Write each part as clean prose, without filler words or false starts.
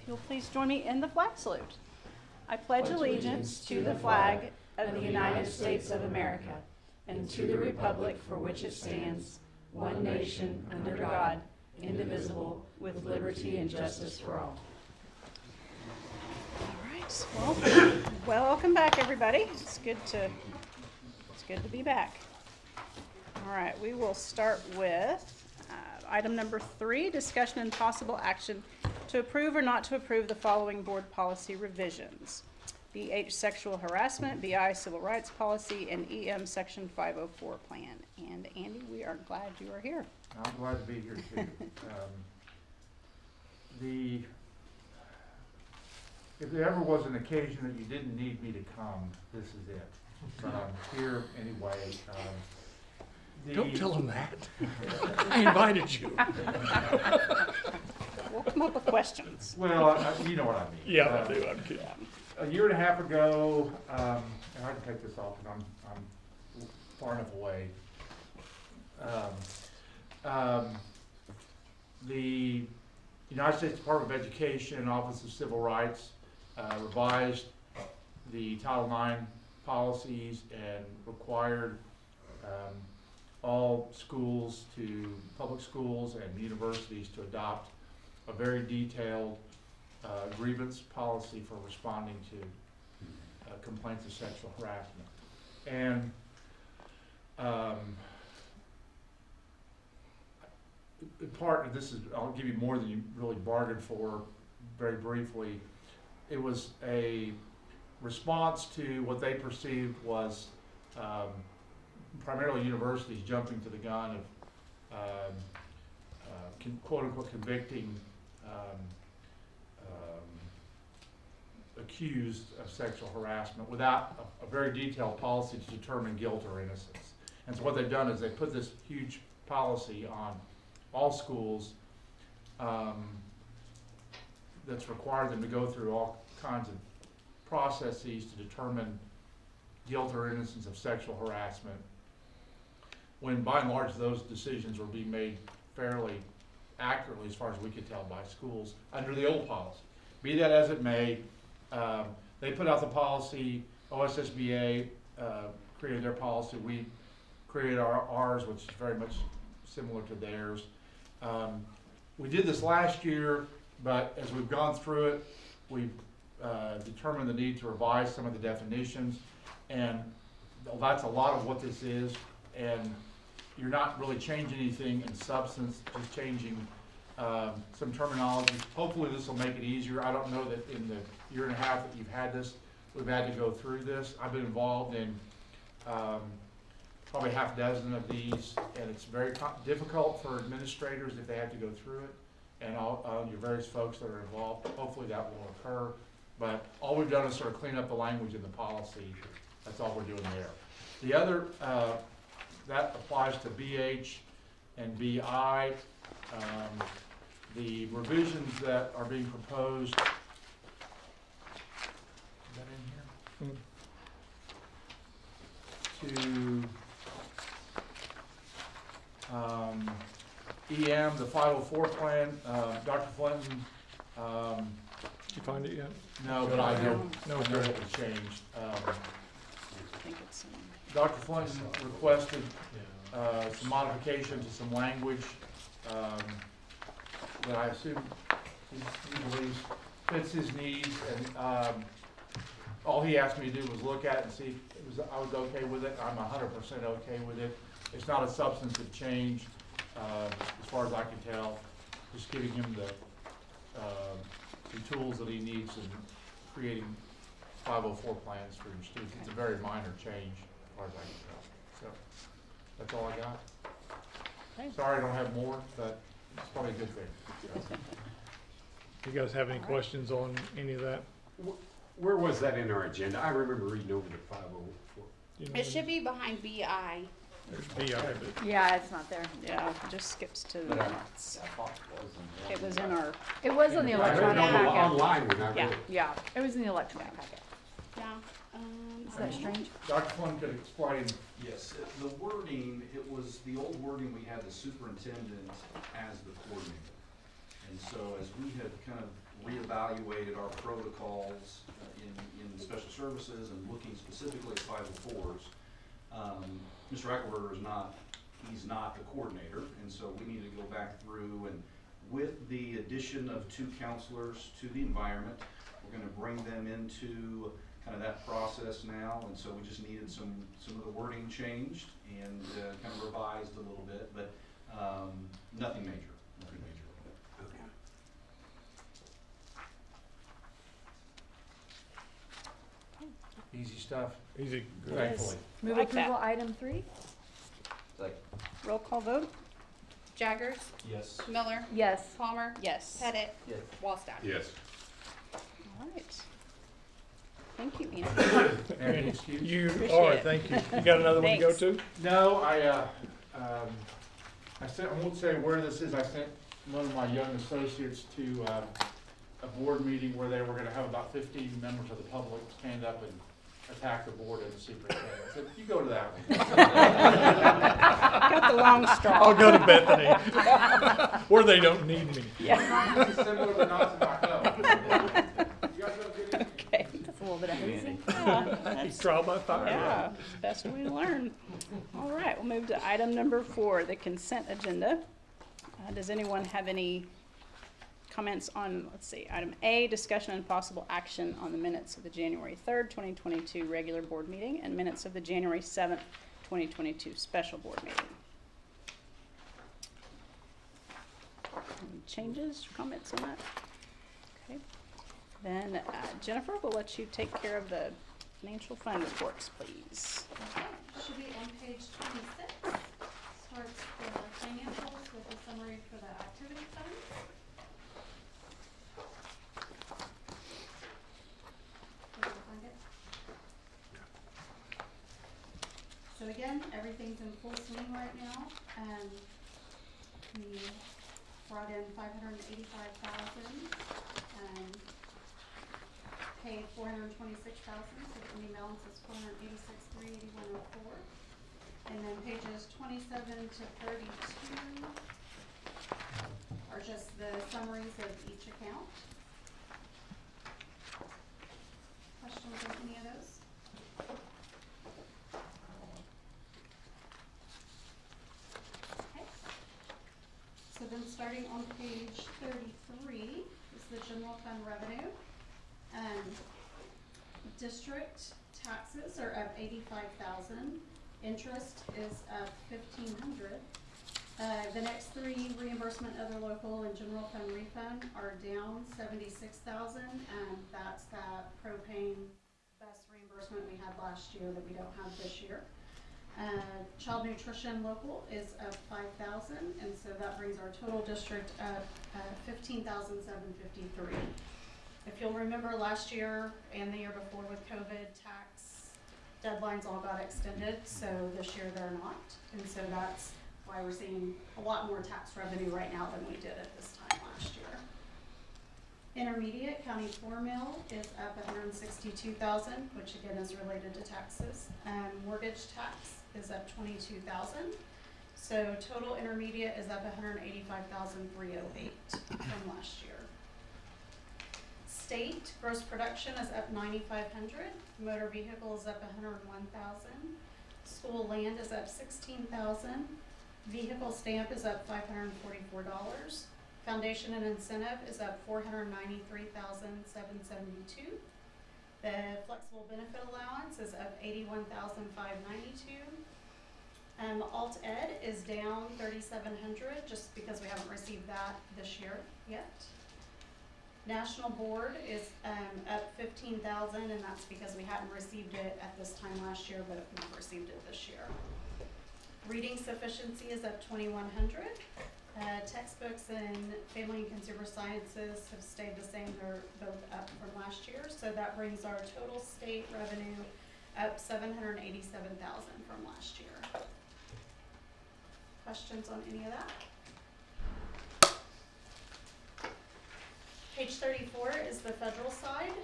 you'll please join me in the flag salute. I pledge allegiance to the flag of the United States of America and to the republic for which it stands, one nation, under God, indivisible, with liberty and justice for all. All right, well, welcome back, everybody. It's good to be back. All right, we will start with item number 3, discussion and possible action to approve or not to approve the following board policy revisions. BH sexual harassment, BI civil rights policy, and EM section 504 plan. And Andy, we are glad you are here. I'm glad to be here too. If there ever was an occasion that you didn't need me to come, this is it. But I'm here anyway. Don't tell them that. I invited you. We'll come up with questions. Well, you know what I mean. Yeah, I do. I'm kidding. A year and a half ago, and I can take this off because I'm far enough away. The United States Department of Education, Office of Civil Rights, revised the Title IX policies and required all schools, public schools and universities to adopt a very detailed grievance policy for responding to complaints of sexual harassment. And part of this is, I'll give you more than you really bargained for very briefly. It was a response to what they perceived was primarily universities jumping to the gun of quote-unquote convicting accused of sexual harassment without a very detailed policy to determine guilt or innocence. And so what they've done is they put this huge policy on all schools that's required them to go through all kinds of processes to determine guilt or innocence of sexual harassment, when by and large those decisions were being made fairly accurately, as far as we could tell, by schools under the old policy. Be that as it may, they put out the policy, OSSBA created their policy, we created ours, which is very much similar to theirs. We did this last year, but as we've gone through it, we've determined the need to revise some of the definitions, and that's a lot of what this is, and you're not really changing anything in substance, just changing some terminology. Hopefully this will make it easier. I don't know that in the year and a half that you've had this, we've had to go through this. I've been involved in probably half a dozen of these, and it's very difficult for administrators if they have to go through it, and all your various folks that are involved. Hopefully that will occur, but all we've done is sort of clean up the language in the policy. That's all we're doing there. The other, that applies to BH and BI. The revisions that are being proposed, is that in here? To EM, the 504 plan, Dr. Flinton. Did you find it yet? No, but I know No, it good. was changed. I think it's Dr. Flinton requested some modification to some language that I assume he believes fits his needs, and all he asked me to do was look at it and see if I was okay with it. I'm 100% okay with it. It's not a substantive change as far as I can tell. Just giving him the tools that he needs in creating 504 plans for your students. It's a very minor change as far as I can tell. So that's all I got. Okay. Sorry I don't have more, but it's probably a good thing. You guys have any questions on any of that? Where was that in our agenda? I remember reading over the 504. You know, It should be behind BI. There's BI, but Yeah, it's not there. Yeah, it just skips to the notes. It was in our, It was in the I read it electronic packet. online when I read yeah, it. Yeah, it was in the electronic packet. Yeah. Is that strange? Dr. Flynn could explain. Yes, the wording, it was the old wording, we had the superintendent as the coordinator. And so as we have kind of reevaluated our protocols in special services and looking specifically at 504s, Mr. Eichelberger he's not the coordinator, and so we need to go back through, and with the addition of 2 counselors to the environment, we're gonna bring them into kind of that process now, and so we just needed some of the wording changed and kind of revised a little bit, but nothing major. Easy stuff, Easy. thankfully. Move Like that. approval item 3? Roll call vote? Jaggers, Yes. Miller, Yes. Palmer, Yes. Pettit, Yes. Wallstad. Yes. All right. Thank you, Ian. Any excuse? You Appreciate are, it. thank you. You got another one to go Thanks. to? No, I won't say where this is, I sent one of my young associates to a board meeting where they were gonna have about 15 members of the public stand up and attack the board and the superintendent. I said, you go to that one. Got the long straw. I'll go to Bethany, where they don't need me. Yeah, It's similar but not to my own. You guys have a good evening. okay. That's a little bit of hazing. You trial by fire. Yeah, best way to learn. All right, we'll move to item number 4, the consent agenda. Does anyone have any comments on, let's see, item A, discussion and possible action on the minutes of the January 3rd, 2022 regular board meeting and minutes of the January 7th, 2022 special board meeting? Any changes, comments on that? Okay. Then Jennifer, we'll let you take care of the financial fund reports, please. Okay, should be on page 26. Starts the financials with a summary for the activity fund. Did you find it? So again, everything's in full swing right now. We brought in $585,000 and paid $426,000, so the ending balance is $486,381.04. And then pages 27 to 32 are just the summaries of each account. Questions on any of those? Okay. So then starting on page 33 is the general fund revenue. District taxes are up 85,000. Interest is up 1,500. The next 3, reimbursement, other local, and general fund refund, are down 76,000, and that's that propane bus reimbursement we had last year that we don't have this year. Child nutrition local is up 5,000, and so that brings our total district up 15,753. If you'll remember last year and the year before with COVID, tax deadlines all got extended, so this year they're not. And so that's why we're seeing a lot more tax revenue right now than we did at this time last year. Intermediate county 4 mill is up 162,000, which again is related to taxes. Mortgage tax is up 22,000. So total intermediate is up 185,308 from last year. State gross production is up 9,500. Motor vehicle is up 101,000. School land is up 16,000. Vehicle stamp is up $544. Foundation and incentive is up $493,772. The flexible benefit allowance is up $81,592. Alt Ed is down $3,700 just because we haven't received that this year yet. National Board is up $15,000, and that's because we hadn't received it at this time last year, but we've received it this year. Reading sufficiency is up $2,100. Textbooks in family and consumer sciences have stayed the same. They're both up from last year, so that brings our total state revenue up $787,000 from last year. Questions on any of that? Page 34 is the federal side,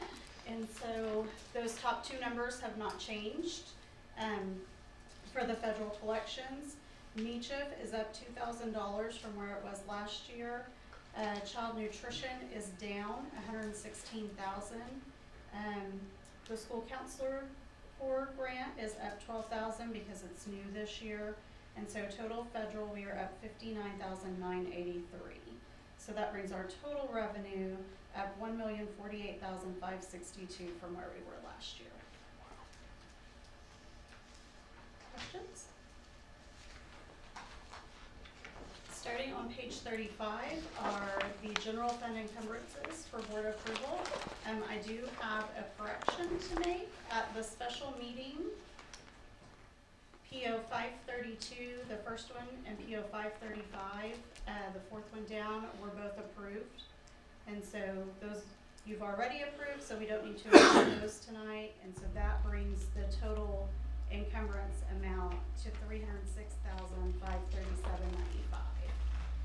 and so those top 2 numbers have not changed. For the federal collections, NECHF is up $2,000 from where it was last year. Child nutrition is down 116,000. The school counselor core grant is up 12,000 because it's new this year. And so total federal, we are up 59,983. So that brings our total revenue up 1,048,562 from where we were last year. Questions? Starting on page 35 are the general fund encumbrances for board approval. I do have a correction to make at the special meeting. PO 532, the first one, and PO 535, the fourth one down, were both approved. And so those you've already approved, so we don't need to approve those tonight. And so that brings the total encumbrance amount to $306,537.95.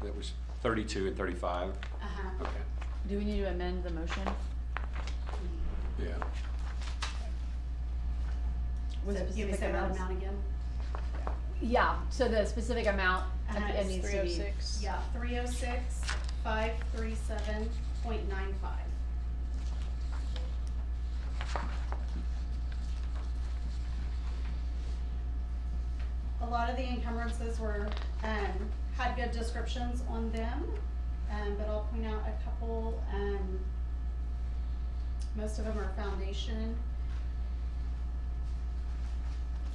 That was 32 and 35? Okay, Do we need to amend the motion? yeah. Was So it give me specific that amounts? amount again. Yeah, so the specific amount at the Uh-huh, end it's needs to be. 306. Yeah, 306,537.95. A lot of the encumbrances were, had good descriptions on them, but I'll point out a couple, most of them are foundation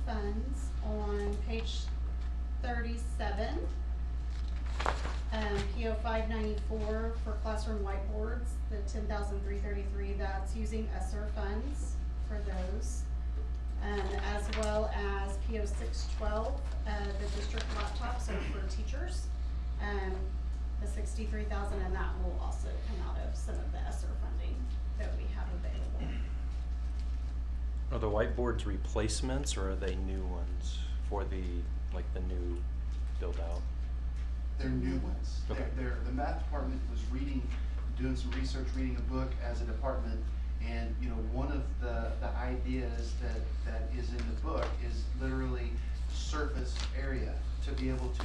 funds on page 37. PO 594 for classroom whiteboards, the 10,333, that's using ESSER funds for those. As well as PO 612, the district laptops are for teachers. The 63,000, and that will also come out of some of the ESSER funding that we have available. Are the whiteboards replacements or are they new ones for the new build out? They're new ones. Okay. The math department was doing some research, reading a book as a department, and one of the ideas that is in the book is literally surface area to be able to,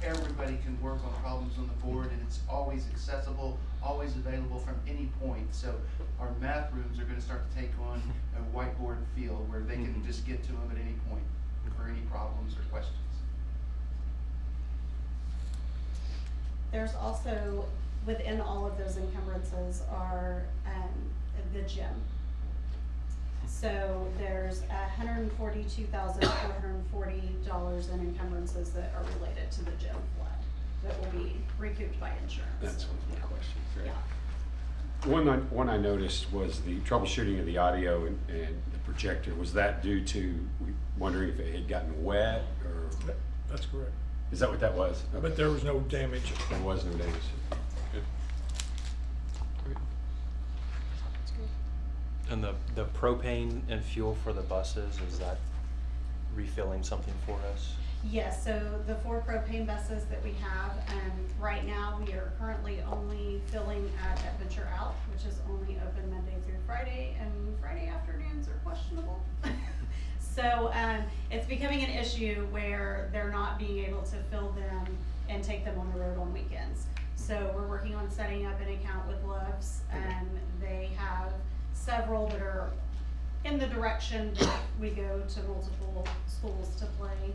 everybody can work on problems on the board, and it's always accessible, always available from any point. So our math rooms are going to start to take on a whiteboard feel where they can just get to them at any point for any problems or questions. There's also, within all of those encumbrances are the gym. So there's $142,440 in encumbrances that are related to the gym flood that will be recouped by insurance. That's one of my questions. Right? Yeah. One I noticed was the troubleshooting of the audio and the projector. Was that due to wondering if it had gotten wet, or That's correct. is that what that was? Okay. But there was no damage. There was no damage. Good. And the propane and fuel for the buses, is that refilling something for us? Yes, so the 4 propane buses that we have, right now we are currently only filling at Adventure Out, which is only open Monday through Friday, and Friday afternoons are questionable. So it's becoming an issue where they're not being able to fill them and take them on the road on weekends. So we're working on setting up an account with Loves, and they have several that are in the direction that we go to multiple schools to play.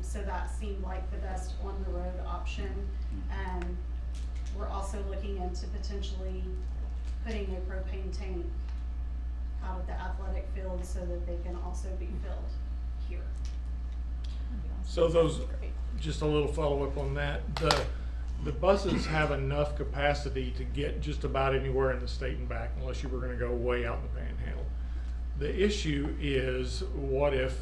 So that seemed like the best on the road option. We're also looking into potentially putting a propane tank out at the athletic field so that they can also be filled here. So those, just a little follow-up on that, the buses have enough capacity to get just about anywhere in the state and back, unless you were gonna go way out in the panhandle. The issue is, what if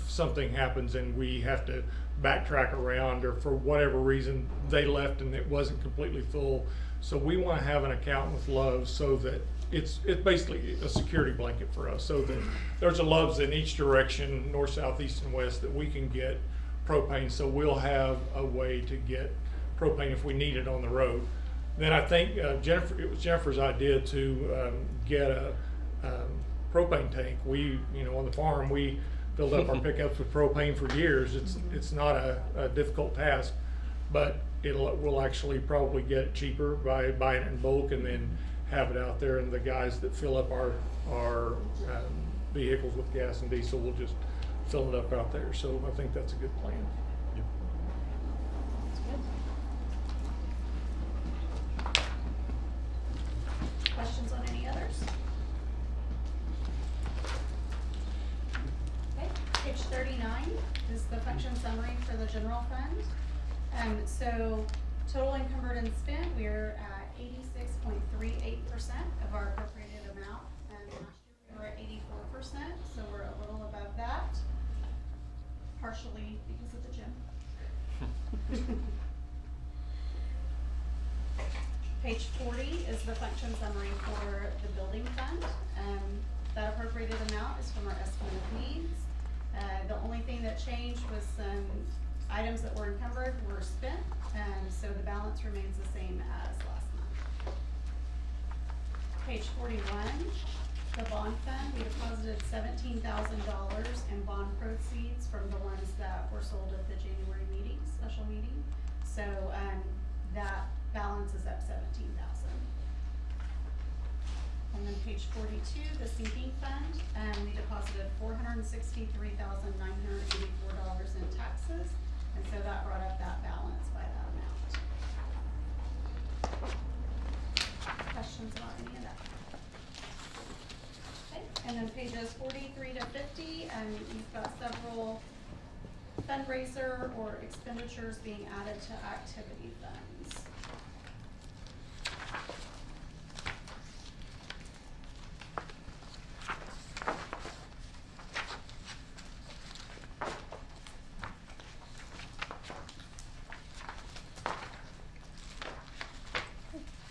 something happens and we have to backtrack around, or for whatever reason they left and it wasn't completely full? So we want to have an account with Love's so that it's basically a security blanket for us, so that there's a Love's in each direction, north, south, east, and west, that we can get propane. So we'll have a way to get propane if we need it on the road. Then I think it was Jennifer's idea to get a propane tank. We, on the farm, we filled up our pickups with propane for years. It's not a difficult task, but we'll actually probably get it cheaper by buying it in bulk and then have it out there, and the guys that fill up our vehicles with gas and diesel will just fill it up out there. So I think that's a good plan. That's good. Questions on any others? Okay, page 39 is the function summary for the general fund. So total encumbered and spent, we're at 86.38% of our appropriated amount. And last year we were at 84%, so we're a little above that, partially because of the gym. Page 40 is the function summary for the building fund. That appropriated amount is from our estimate of needs. The only thing that changed was some items that were encumbered were spent, so the balance remains the same as last month. Page 41, the bond fund, we deposited $17,000 in bond proceeds from the ones that were sold at the January meeting, special meeting. So that balance is up $17,000. And then page 42, the sinking fund, we deposited $463,984 in taxes, and so that brought up that balance by that amount. Questions about any of that? Okay, and then pages 43 to 50, you've got several fundraiser or expenditures being added to activity funds.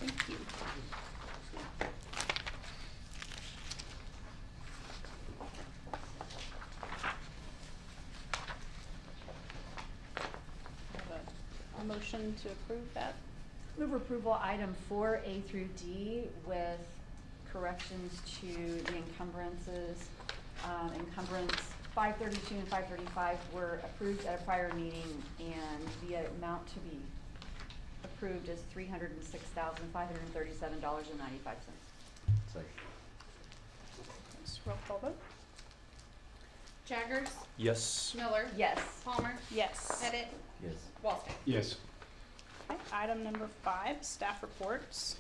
Thank you. Have a motion to approve that. Move approval item 4A through D with corrections to the encumbrances. Encumbrance 532 and 535 were approved at a prior meeting, and the amount to be approved is $306,537.95. Let's roll call vote. Jaggers, Yes. Miller, Yes. Palmer, Yes. Pettit, Yes. Walston. Yes. Okay, item number 5, staff reports.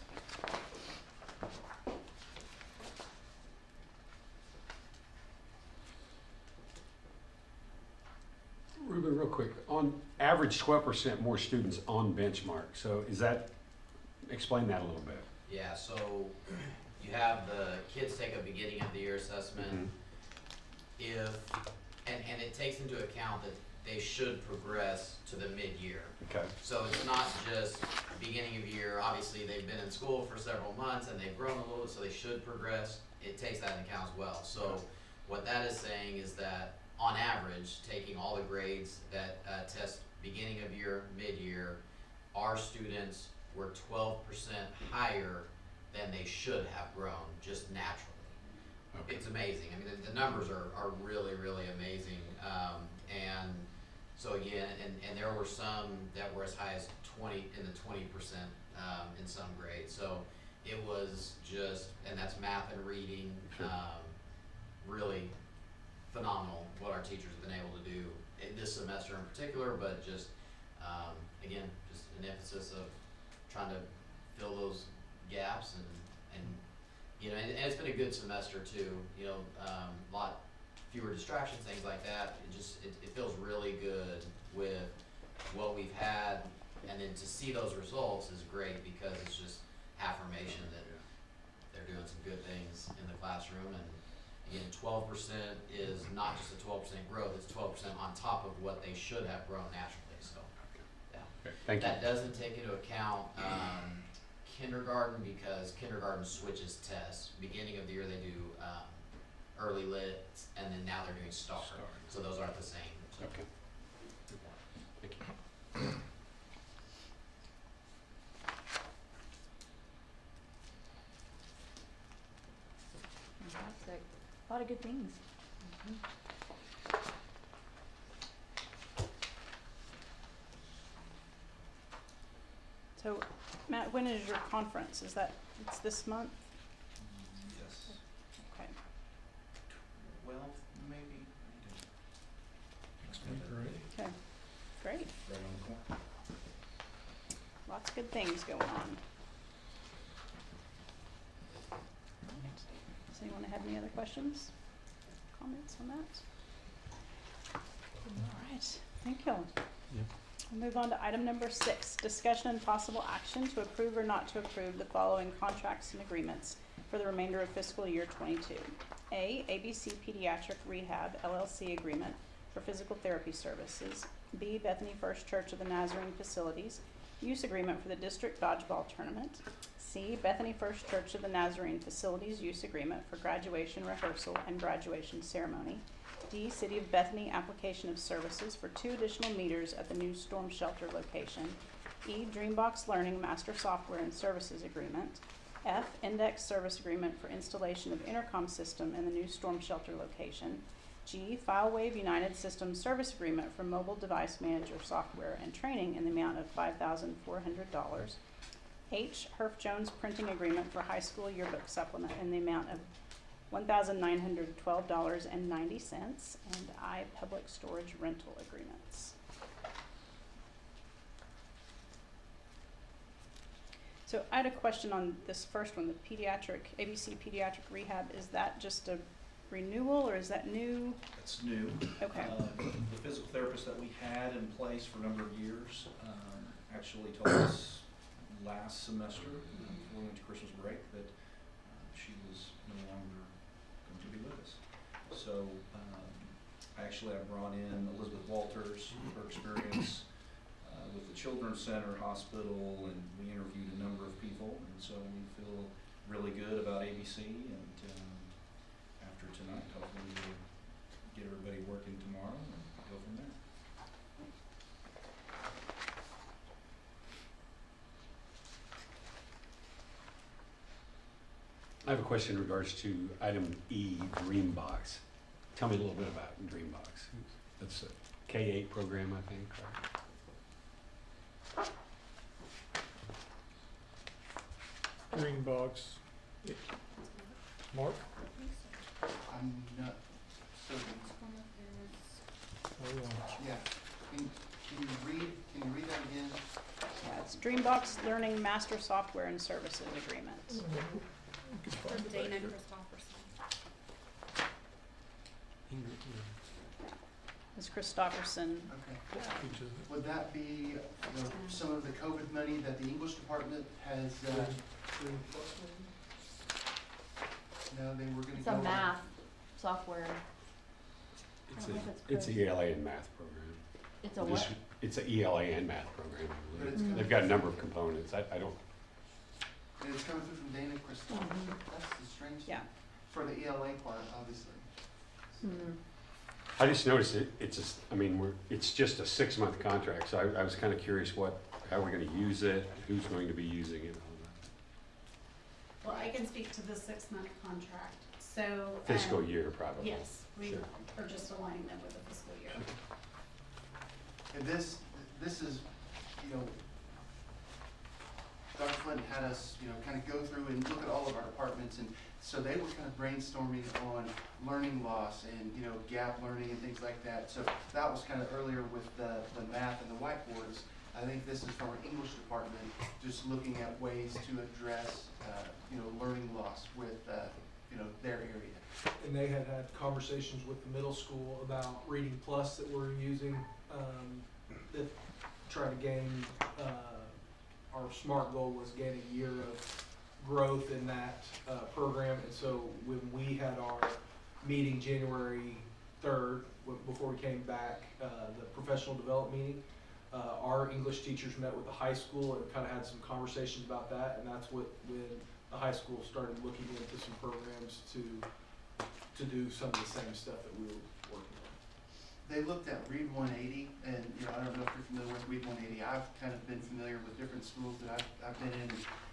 Ruben, real quick, on average 12% more students on benchmark. So is that, explain that a little bit. Yeah, so you have the kids take a beginning of the year assessment. If, and it takes into account that they should progress to the mid-year. Okay. So it's not just beginning of year, obviously they've been in school for several months and they've grown a little, so they should progress. It takes that into account as well. So what that is saying is that on average, taking all the grades that test beginning of year, mid-year, our students were 12% higher than they should have grown, just naturally. Okay. It's amazing. I mean, the numbers are really, really amazing. And so yeah, and there were some that were as high as 20% in some grades. So it was just, and that's math and reading, Sure. Really phenomenal what our teachers have been able to do this semester in particular, but just, again, just an emphasis of trying to fill those gaps and you know, and it's been a good semester too, you know, a lot fewer distractions, things like that. It feels really good with what we've had, and then to see those results is great because it's just affirmation that they're doing some good things in the classroom. And again, 12% is not just a 12% growth, it's 12% on top of what they should have grown naturally, so, yeah. Okay. Thank you. That doesn't take into account, kindergarten, because kindergarten switches tests. Beginning of the year they do, early lit, and then now they're doing STAR. So those aren't the same. So. Okay. Thank you. Fantastic. A lot of good things. So, Matt, when is your conference? Is that, it's this month? Yes. Okay. 12, maybe. Okay, great. Right on the corner. Lots of good things going on. Does anyone have any other questions, comments on that? All right, thank you. We'll move on to item number 6, discussion and possible action to approve or not to approve the following contracts and agreements for the remainder of fiscal year 22. A, ABC Pediatric Rehab LLC agreement for physical therapy services. B, Bethany First Church of the Nazarene Facilities use agreement for the district dodgeball tournament. C, Bethany First Church of the Nazarene Facilities use agreement for graduation rehearsal and graduation ceremony. D, City of Bethany application of services for 2 additional meters at the new storm shelter location. E, Dreambox Learning Master Software and Services Agreement. F, Index Service Agreement for installation of intercom system in the new storm shelter location. G, FileWave United Systems Service Agreement for mobile device manager software and training in the amount of $5,400. H, Herff Jones Printing Agreement for high school yearbook supplement in the amount of $1,912.90. And I, Public Storage Rental Agreements. So I had a question on this first one, the ABC Pediatric Rehab. Is that just a renewal or is that new? It's new. Okay. The physical therapist that we had in place for a number of years actually told us last semester, before we went to Christmas break, that she was no longer going to be with us. So I brought in Elizabeth Walters, her experience with the Children's Center Hospital, and we interviewed a number of people, and so we feel really good about ABC, and after tonight, hopefully we'll get everybody working tomorrow and go from there. I have a question in regards to item E, Dreambox. Tell me a little bit about Dreambox. That's a K-8 program, I think, right? Dreambox. Mark? I'm not certain. Yeah, can you read that again? Yeah, it's Dreambox Learning Master Software and Services Agreement. For Dana Christopherson. Ms. Christopherson. Okay. Would that be some of the COVID money that the English department has, no, they were gonna It's go a on- math software. It's a ELA and math program. It's a what? It's a ELA and math program, I But believe. it's coming They've got a number of components. I don't, And it's coming through from Dana Christopher. That's the strange thing. Yeah. For the ELA part, obviously. Hmm. I just noticed it's just a 6-month contract, so I was kind of curious how we're gonna use it, who's going to be using it, all that. Well, I can speak to the 6-month contract, so. Fiscal year, probably. Yes, we Sure. are just aligning them with the fiscal year. And this is, Dr. Clinton had us, kind of go through and look at all of our departments, and so they were kind of brainstorming on learning loss and, gap learning and things like that. So that was kind of earlier with the math and the whiteboards. I think this is from our English department, just looking at ways to address, learning loss with, their area. And they had conversations with the middle school about Reading Plus that we're using, that try to gain, our SMART goal was gain a year of growth in that program. And so when we had our meeting January 3rd, before we came back, the professional development meeting, our English teachers met with the high school and kind of had some conversations about that. And that's when the high school started looking into some programs to do some of the same stuff that we were working on. They looked at Read 180, and I don't know if you're familiar with Read 180. I've kind of been familiar with different schools that I've been in.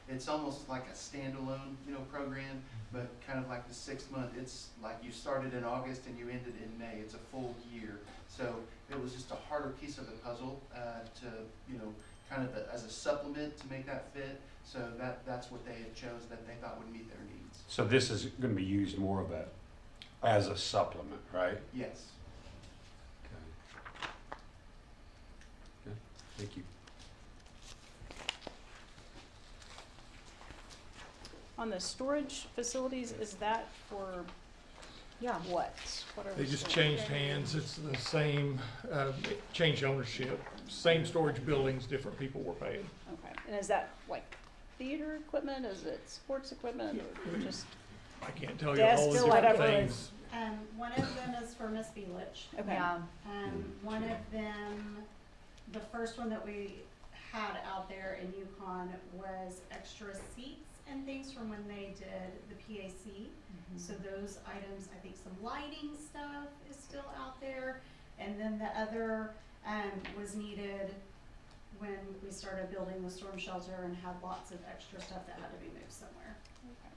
It's almost like a standalone, program, but kind of like the 6 month. It's like you started in August and you ended in May. It's a full year. So it was just a harder piece of the puzzle to, kind of as a supplement to make that fit. So that's what they had chose that they thought would meet their needs. So this is gonna be used more of as a supplement, right? Yes. Okay. Okay, thank you. On the storage facilities, is that for Yeah. what? What are They we just storing? changed hands, it's the same, changed ownership, same storage buildings, different people were paying. Okay, and is that like theater equipment, is it sports equipment, or just, I can't tell you all the Desks, different whatever. things. One of them is for Miss Belich. okay. Yeah. One of them, the first one that we had out there in Yukon was extra seats and things from when they did the PAC. So those items, I think some lighting stuff is still out there. And then the other, was needed when we started building the storm shelter and had lots of extra stuff that had to be moved somewhere. Okay.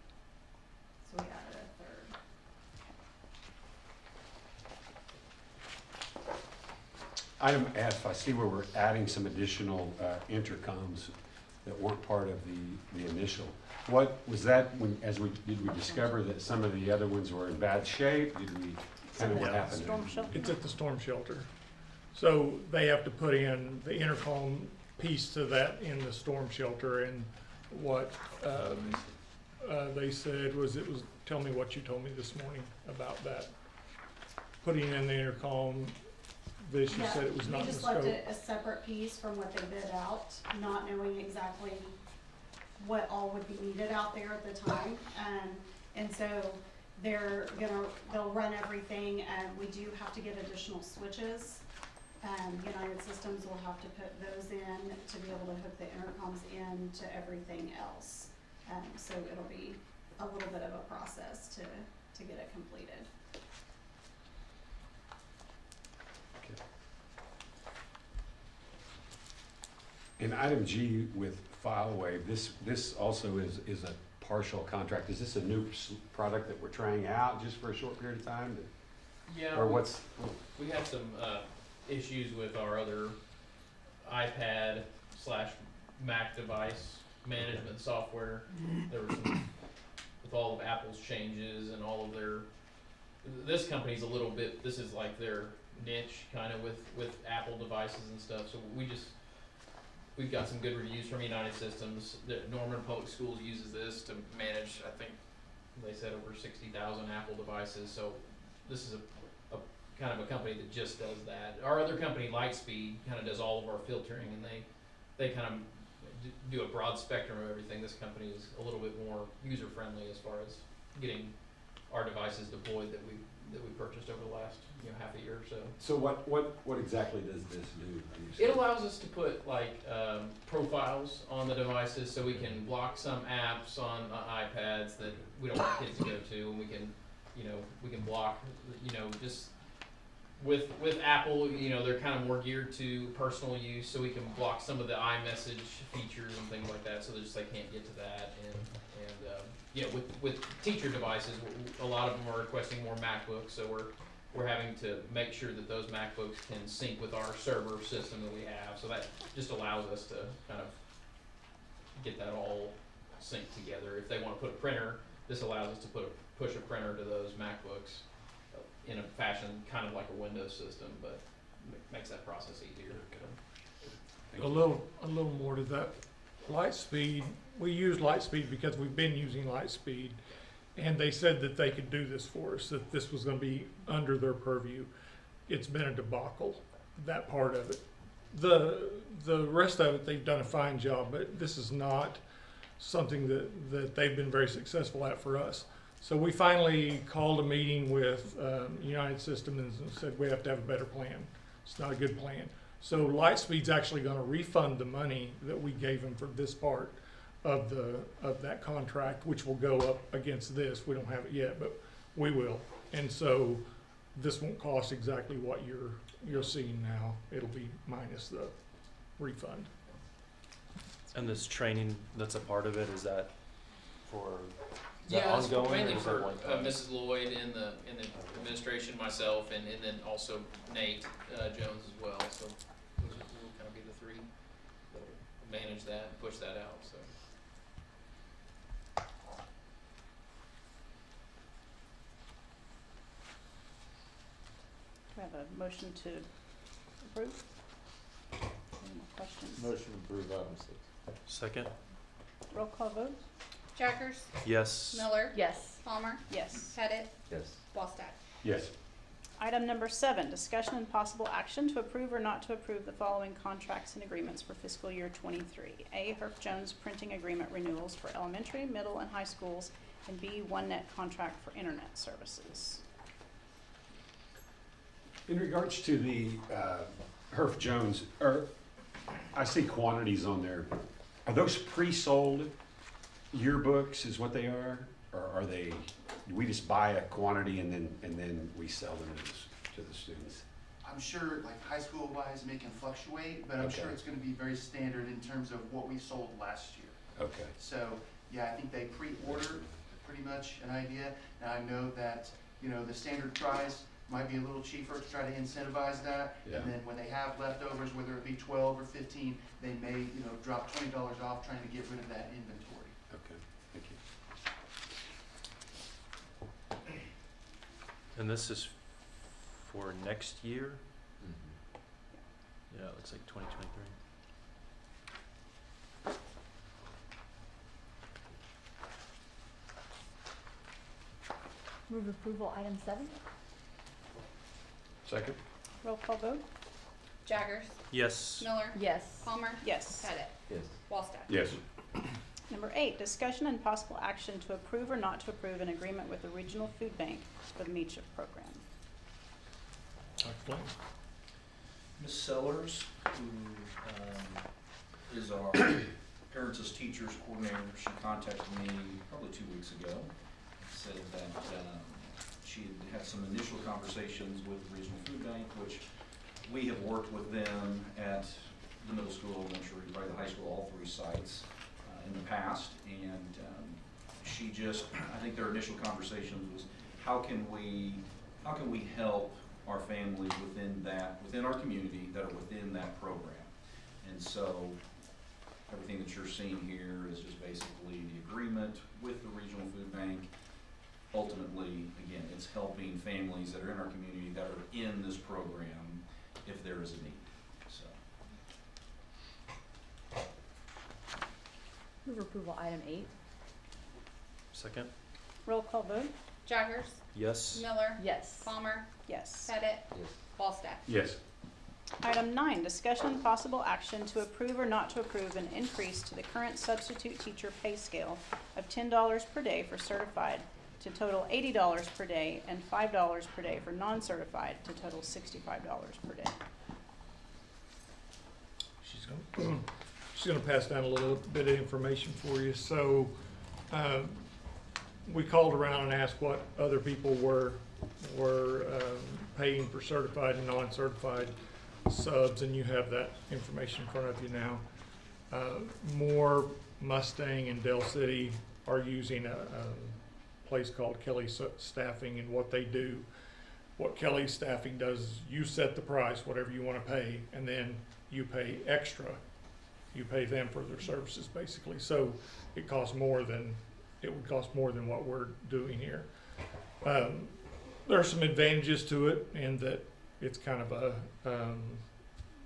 So we added a third. Item F, I see where we're adding some additional intercoms that weren't part of the initial. What was that, did we discover that some of the other ones were in bad shape? Did we, kind of what Yeah. happened? Storm shelter? It's at the storm shelter. So they have to put in the intercom piece to that in the storm shelter, and what they said was, tell me what you told me this morning about that. Putting in the intercom, you said it was not in the We just left scope. it a separate piece from what they bid out, not knowing exactly what all would be needed out there at the time. And so they'll run everything, and we do have to get additional switches. United Systems will have to put those in to be able to hook the intercoms in to everything else. So it'll be a little bit of a process to get it completed. In item G with FileWave, this also is a partial contract. Is this a new product that we're trying out just for a short period of time? Yeah, Or what's, we had some issues with our other iPad/Mac device management software. There were some, with all of Apple's changes and all of their, this company's a little bit, this is like their niche kind of with Apple devices and stuff. So we've got some good reviews from United Systems. Norman Public Schools uses this to manage, I think, they said over 60,000 Apple devices. So this is a kind of a company that just does that. Our other company, Lightspeed, kind of does all of our filtering, and they kind of do a broad spectrum of everything. This company is a little bit more user friendly as far as getting our devices deployed that we purchased over the last half a year or so. so what exactly does this do? It allows us to put like profiles on the devices, so we can block some apps on iPads that we don't want kids to go to, and we can block just with Apple, they're kind of more geared to personal use, so we can block some of the iMessage features and things like that, so they can't get to that. And with teacher devices, a lot of them are requesting more MacBooks, so we're having to make sure that those MacBooks can sync with our server system that we have. So that just allows us to kind of get that all synced together. If they want to put a printer, this allows us to push a printer to those MacBooks in a fashion kind of like a Windows system, but makes that process easier. A little more to that. Lightspeed, we use Lightspeed because we've been using Lightspeed, and they said that they could do this for us, that this was gonna be under their purview. It's been a debacle, that part of it. The rest of it, they've done a fine job, but this is not something that they've been very successful at for us. So we finally called a meeting with United Systems and said we have to have a better plan. It's not a good plan. So Lightspeed's actually going to refund the money that we gave them for this part of that contract, which will go up against this. We don't have it yet, but we will. And so this won't cost exactly what you're seeing now. It'll be minus the refund. And this training that's a part of it, is that Yeah, it's ongoing? mainly or is for that one time? Mrs. Lloyd in the administration, myself, and then also Nate Jones as well. So those will kind of be the three that'll manage that, and push that out, so. Do I have a motion to approve? Any more questions? Motion to approve item 6. Second? Roll call vote? Jaggers, Yes. Miller, Yes. Palmer, Yes. Pettit, Yes. Wallstad. Yes. Item number 7, discussion and possible action to approve or not to approve the following contracts and agreements for fiscal year '23. A, Herff Jones printing agreement renewals for elementary, middle, and high schools, and B, OneNet contract for internet services. In regards to the Herff Jones, I see quantities on there. Are those pre-sold yearbooks is what they are? Or are they, do we just buy a quantity and then we sell them to the students? I'm sure, like, high school wise, it can fluctuate, but I'm Okay. sure it's gonna be very standard in terms of what we sold last year. Okay. So, yeah, I think they pre-order pretty much an idea. Now, I know that, you know, the standard price might be a little cheaper to try to incentivize that. Yeah. And then when they have leftovers, whether it be 12 or 15, they may, you know, drop $20 off trying to get rid of that inventory. Okay, thank you. And this is for next year? Yeah, it looks like 2023. Move approval item 7? Second? Roll call vote? Jaggers, Yes. Miller, Yes. Palmer, Yes. Pettit, Yes. Wallstad. Yes. Number 8, discussion and possible action to approve or not to approve an agreement with the Regional Food Bank for the Meacham program. Dr. Flynn? Ms. Sellers, who is our Parents as Teachers Coordinator, she contacted me probably 2 weeks ago. Said that she had had some initial conversations with the Regional Food Bank, which we have worked with them at the middle school, elementary, probably the high school, all 3 sites in the past. And she just, I think their initial conversations was, how can we help our families within our community that are within that program? And so everything that you're seeing here is just basically the agreement with the Regional Food Bank. Ultimately, again, it's helping families that are in our community that are in this program if there is a need, so. Move approval item 8? Second? Roll call vote? Jaggers, Yes. Miller, Yes. Palmer, Yes. Pettit, Yes. Wallstad. Yes. Item 9, discussion and possible action to approve or not to approve an increase to the current substitute teacher pay scale of $10 per day for certified to total $80 per day and $5 per day for non-certified to total $65 per day. She's gonna pass down a little bit of information for you. So, we called around and asked what other people were paying for certified and non-certified subs, and you have that information in front of you now. Moore, Mustang, and Dell City are using a place called Kelly Staffing, and what they do, what Kelly Staffing does is you set the price, whatever you want to pay, and then you pay extra. You pay them for their services, basically. So it would cost more than what we're doing here. There are some advantages to it in that it's kind of a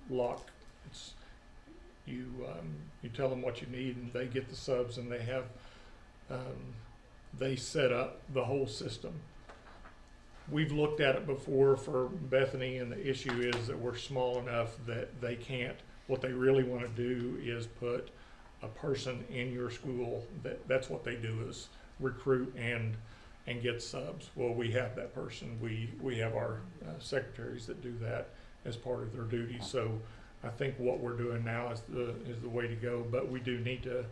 lock. It's you tell them what you need and they get the subs, and they have they set up the whole system. We've looked at it before for Bethany, and the issue is that we're small enough that they can't. What they really want to do is put a person in your school. That's what they do, is recruit and get subs. Well, we have that person. We have our secretaries that do that as part of their duty. So I think what we're doing now is the way to go, but we do need to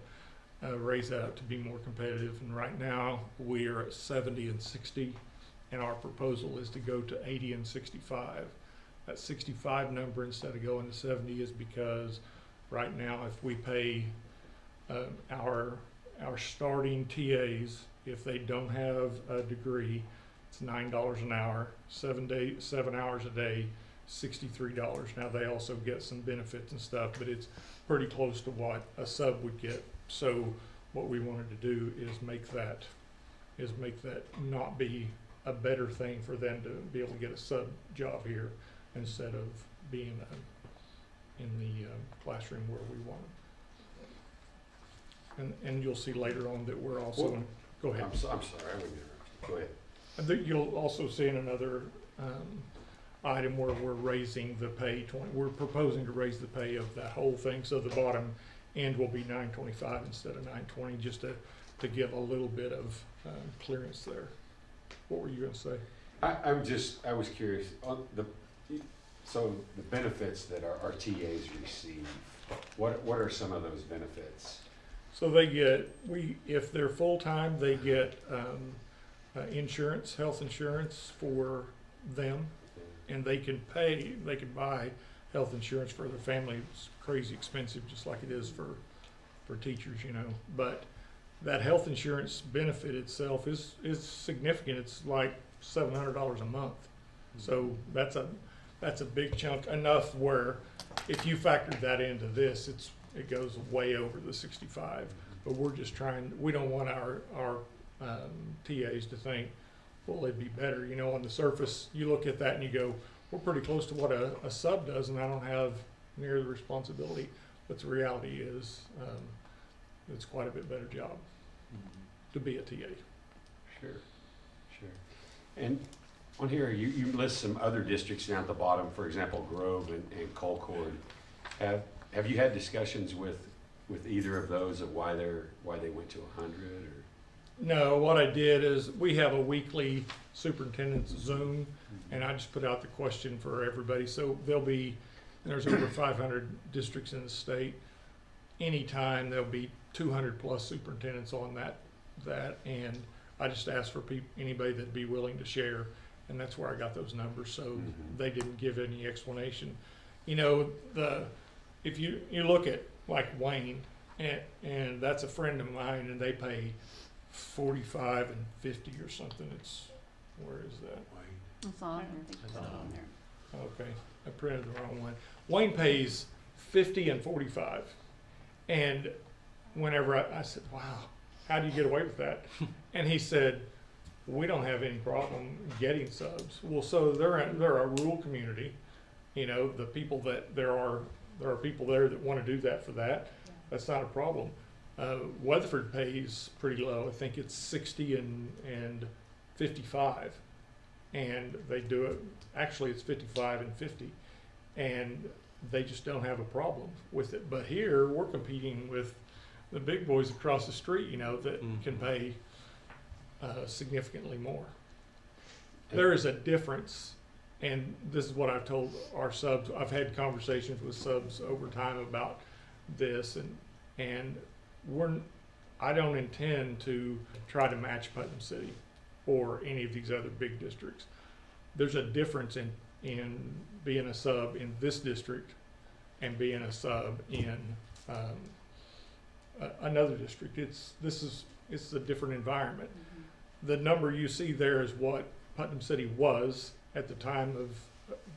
raise that up to be more competitive. And right now we are at 70 and 60, and our proposal is to go to 80 and 65. That 65 number instead of going to 70 is because right now if we pay our starting TAs, if they don't have a degree, it's $9 an hour, 7 hours a day, $63. Now they also get some benefits and stuff, but it's pretty close to what a sub would get. So what we wanted to do is make that not be a better thing for them to be able to get a sub job here instead of being in the classroom where we want them. And you'll see later on that we're also, Well, go ahead. I'm sorry, I wouldn't interrupt. Go ahead. I think you'll also see in another item where we're raising the pay, we're proposing to raise the pay of that whole thing, so the bottom end will be $9.25 instead of $9.20, just to give a little bit of clearance there. What were you gonna say? I was curious, on so the benefits that our TAs receive, what are some of those benefits? So they get, if they're full-time, they get insurance, health insurance for them, and they can buy health insurance for their family. It's crazy expensive, just like it is for teachers, you know. But that health insurance benefit itself is significant. It's like $700 a month. So that's a big chunk, enough where if you factor that into this, it goes way over the 65. But we're just we don't want our TAs to think, well, it'd be better. You know, on the surface, you look at that and you go, we're pretty close to what a sub does, and I don't have near the responsibility. But the reality is, it's quite a bit better job to be a TA. Sure. And on here, you list some other districts down at the bottom, for example, Grove and Colcord. Have you had discussions with either of those of why they went to 100 or? No, what I did is we have a weekly superintendent's Zoom, and I just put out the question for everybody. So there's over 500 districts in the state. Anytime there'll be 200 plus superintendents on that, and I just asked for anybody that'd be willing to share, and that's where I got those numbers. So they didn't give any explanation. You know, if you look at like Wayne, and that's a friend of mine, and they pay 45 and 50 or something. Where is that? It's on I don't think it's on there. Okay, I printed the wrong one. Wayne pays 50 and 45. And whenever I said, wow, how do you get away with that? And he said, we don't have any problem getting subs. Well, so they're a rural community. You know, the people there are people there that want to do that for that. That's not a problem. Weatherford pays pretty low. I think it's 60 and 55, and they do it. Actually, it's 55 and 50, and they just don't have a problem with it. But here, we're competing with the big boys across the street, you know, that can pay significantly more. There is a difference, and this is what I've told our subs. I've had conversations with subs over time about this, and I don't intend to try to match Putnam City or any of these other big districts. There's a difference in being a sub in this district and being a sub in another district. It's a different environment. The number you see there is what Putnam City was at the time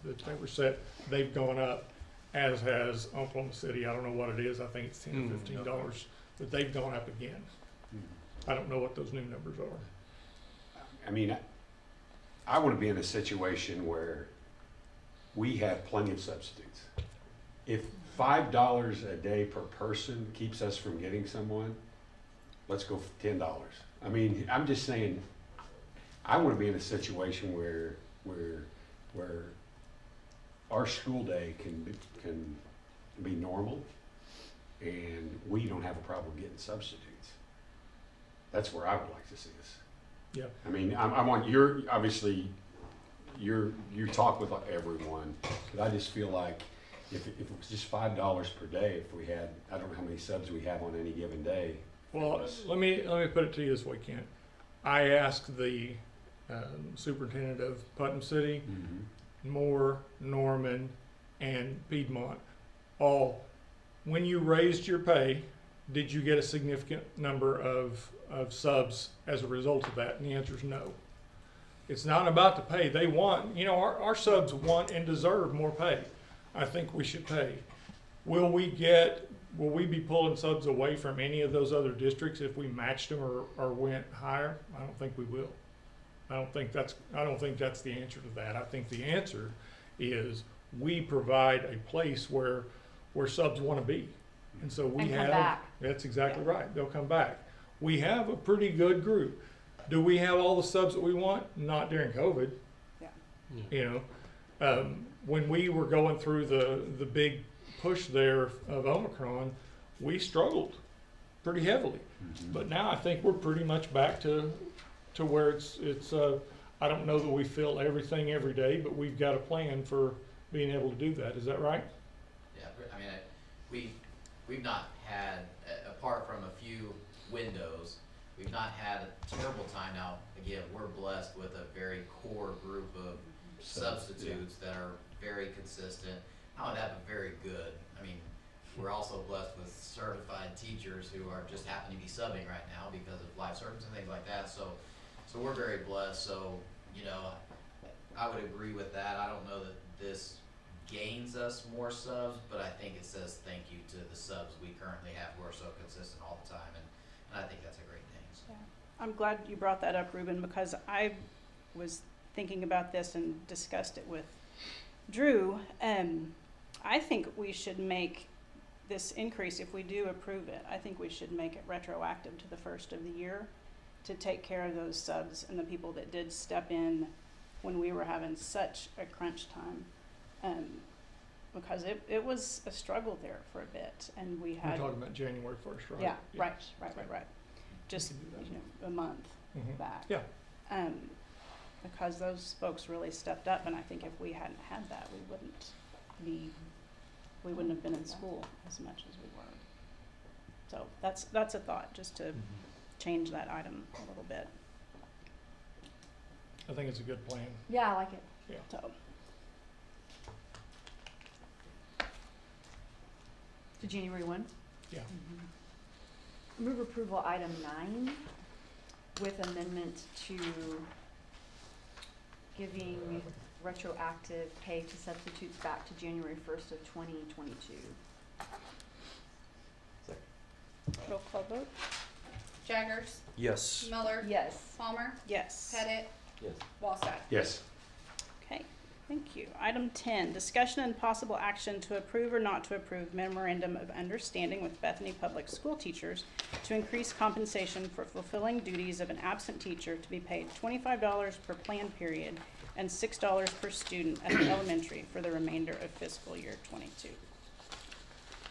that they were set. They've gone up, as has Oklahoma City. I don't know what it is. I think it's $10 or $15, but they've gone up again. I don't know what those new numbers are. I mean, I want to be in a situation where we have plenty of substitutes. If $5 a day per person keeps us from getting someone, let's go for $10. I mean, I'm just saying, I want to be in a situation where our school day can be normal, and we don't have a problem getting substitutes. That's where I would like to see us. Yeah. I mean, I want obviously you talk with everyone, but I just feel like if it was just $5 per day, if we had, I don't know how many subs we have on any given day. Well, let me put it to you this way, Kent. I asked the superintendent of Putnam City, Moore, Norman, and Piedmont, all, when you raised your pay, did you get a significant number of subs as a result of that? And the answer is no. It's not about the pay. They want, you know, our subs want and deserve more pay. I think we should pay. Will we get will we be pulling subs away from any of those other districts if we matched them or went higher? I don't think we will. I don't think that's the answer to that. I think the answer is we provide a place where subs want to be. And so we And come have, back. that's exactly right. They'll come back. We have a pretty good group. Do we have all the subs that we want? Not during COVID. Yeah. You know, when we were going through the big push there of Omicron, we struggled pretty heavily. But now I think we're pretty much back to where it's I don't know that we fill everything every day, but we've got a plan for being able to do that. Is that right? Yeah, I mean, we've not had, apart from a few windows, we've not had a terrible time. Now, again, we're blessed with a very core group of substitutes that are very consistent. I would have a very good, I mean, we're also blessed with certified teachers who are just happen to be subbing right now because of life circumstances and things like that. So we're very blessed. So, you know, I would agree with that. I don't know that this gains us more subs, but I think it says thank you to the subs we currently have who are so consistent all the time, and I think that's a great thing. So. Yeah. I'm glad you brought that up, Ruben, because I was thinking about this and discussed it with Drew. I think we should make this increase, if we do approve it, I think we should make it retroactive to the first of the year to take care of those subs and the people that did step in when we were having such a crunch time. Because it was a struggle there for a bit, and we had. We're talking about January 1st, right? Yeah, right. Just, you know, a month back. Yeah. Because those folks really stepped up, and I think if we hadn't had that, we wouldn't have been in school as much as we were. So that's a thought, just to change that item a little bit. I think it's a good plan. Yeah, I like it. Yeah. So. To January 1? Yeah. Move approval item 9 with amendment to giving retroactive pay to substitutes back to January 1st of 2022. Roll call vote? Jaggers, Yes. Miller, Yes. Palmer, Yes. Pettit, Yes. Wallstad. Yes. Okay, thank you. Item 10, discussion and possible action to approve or not to approve memorandum of understanding with Bethany Public School teachers to increase compensation for fulfilling duties of an absent teacher to be paid $25 per plan period and $6 per student at the elementary for the remainder of fiscal year 22.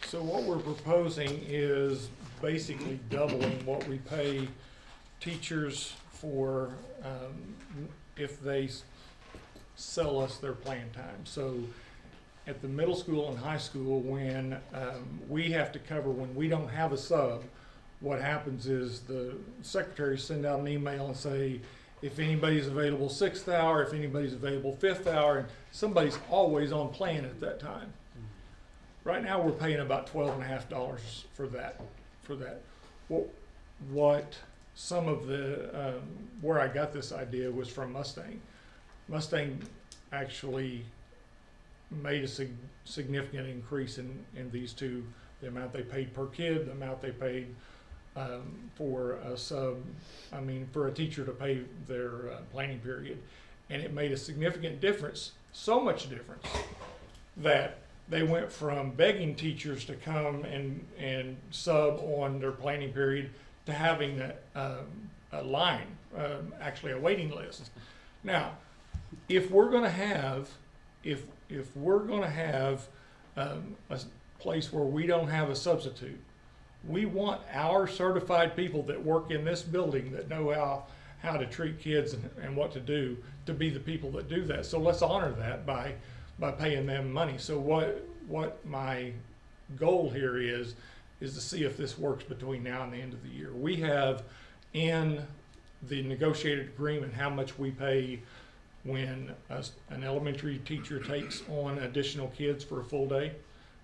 So what we're proposing is basically doubling what we pay teachers for if they sell us their plan time. So at the middle school and high school, when we have to cover, when we don't have a sub, what happens is the secretaries send out an email and say, if anybody's available 6th hour, if anybody's available 5th hour, and somebody's always on plan at that time. Right now, we're paying about $12.50 for that. What some of the where I got this idea was from Mustang. Mustang actually made a significant increase in these two, the amount they paid per kid, the amount they paid for a teacher to pay their planning period. And it made a significant difference, so much difference, that they went from begging teachers to come and sub on their planning period to having a line, actually a waiting list. Now, if we're going to have a place where we don't have a substitute, we want our certified people that work in this building that know how to treat kids and what to do to be the people that do that. So let's honor that by paying them money. So what my goal here is to see if this works between now and the end of the year. We have in the negotiated agreement how much we pay when an elementary teacher takes on additional kids for a full day.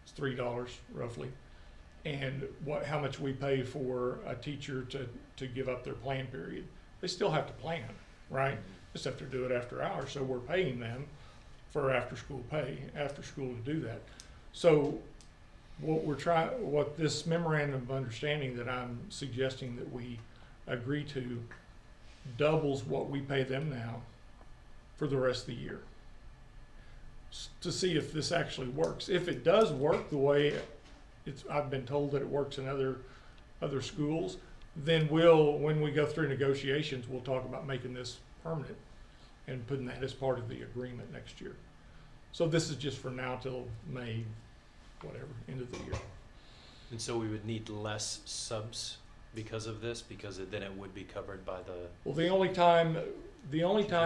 It's $3 roughly. And how much we pay for a teacher to give up their plan period. They still have to plan, right? Just have to do it after hours. So we're paying them for after school pay, after school to do that. So what this memorandum of understanding that I'm suggesting that we agree to doubles what we pay them now for the rest of the year, to see if this actually works. If it does work the way I've been told that it works in other schools, then when we go through negotiations, we'll talk about making this permanent and putting that as part of the agreement next year. So this is just for now till May, whatever, end of the year. And so we would need less subs because of this, because then it would be covered by the. Well, the only time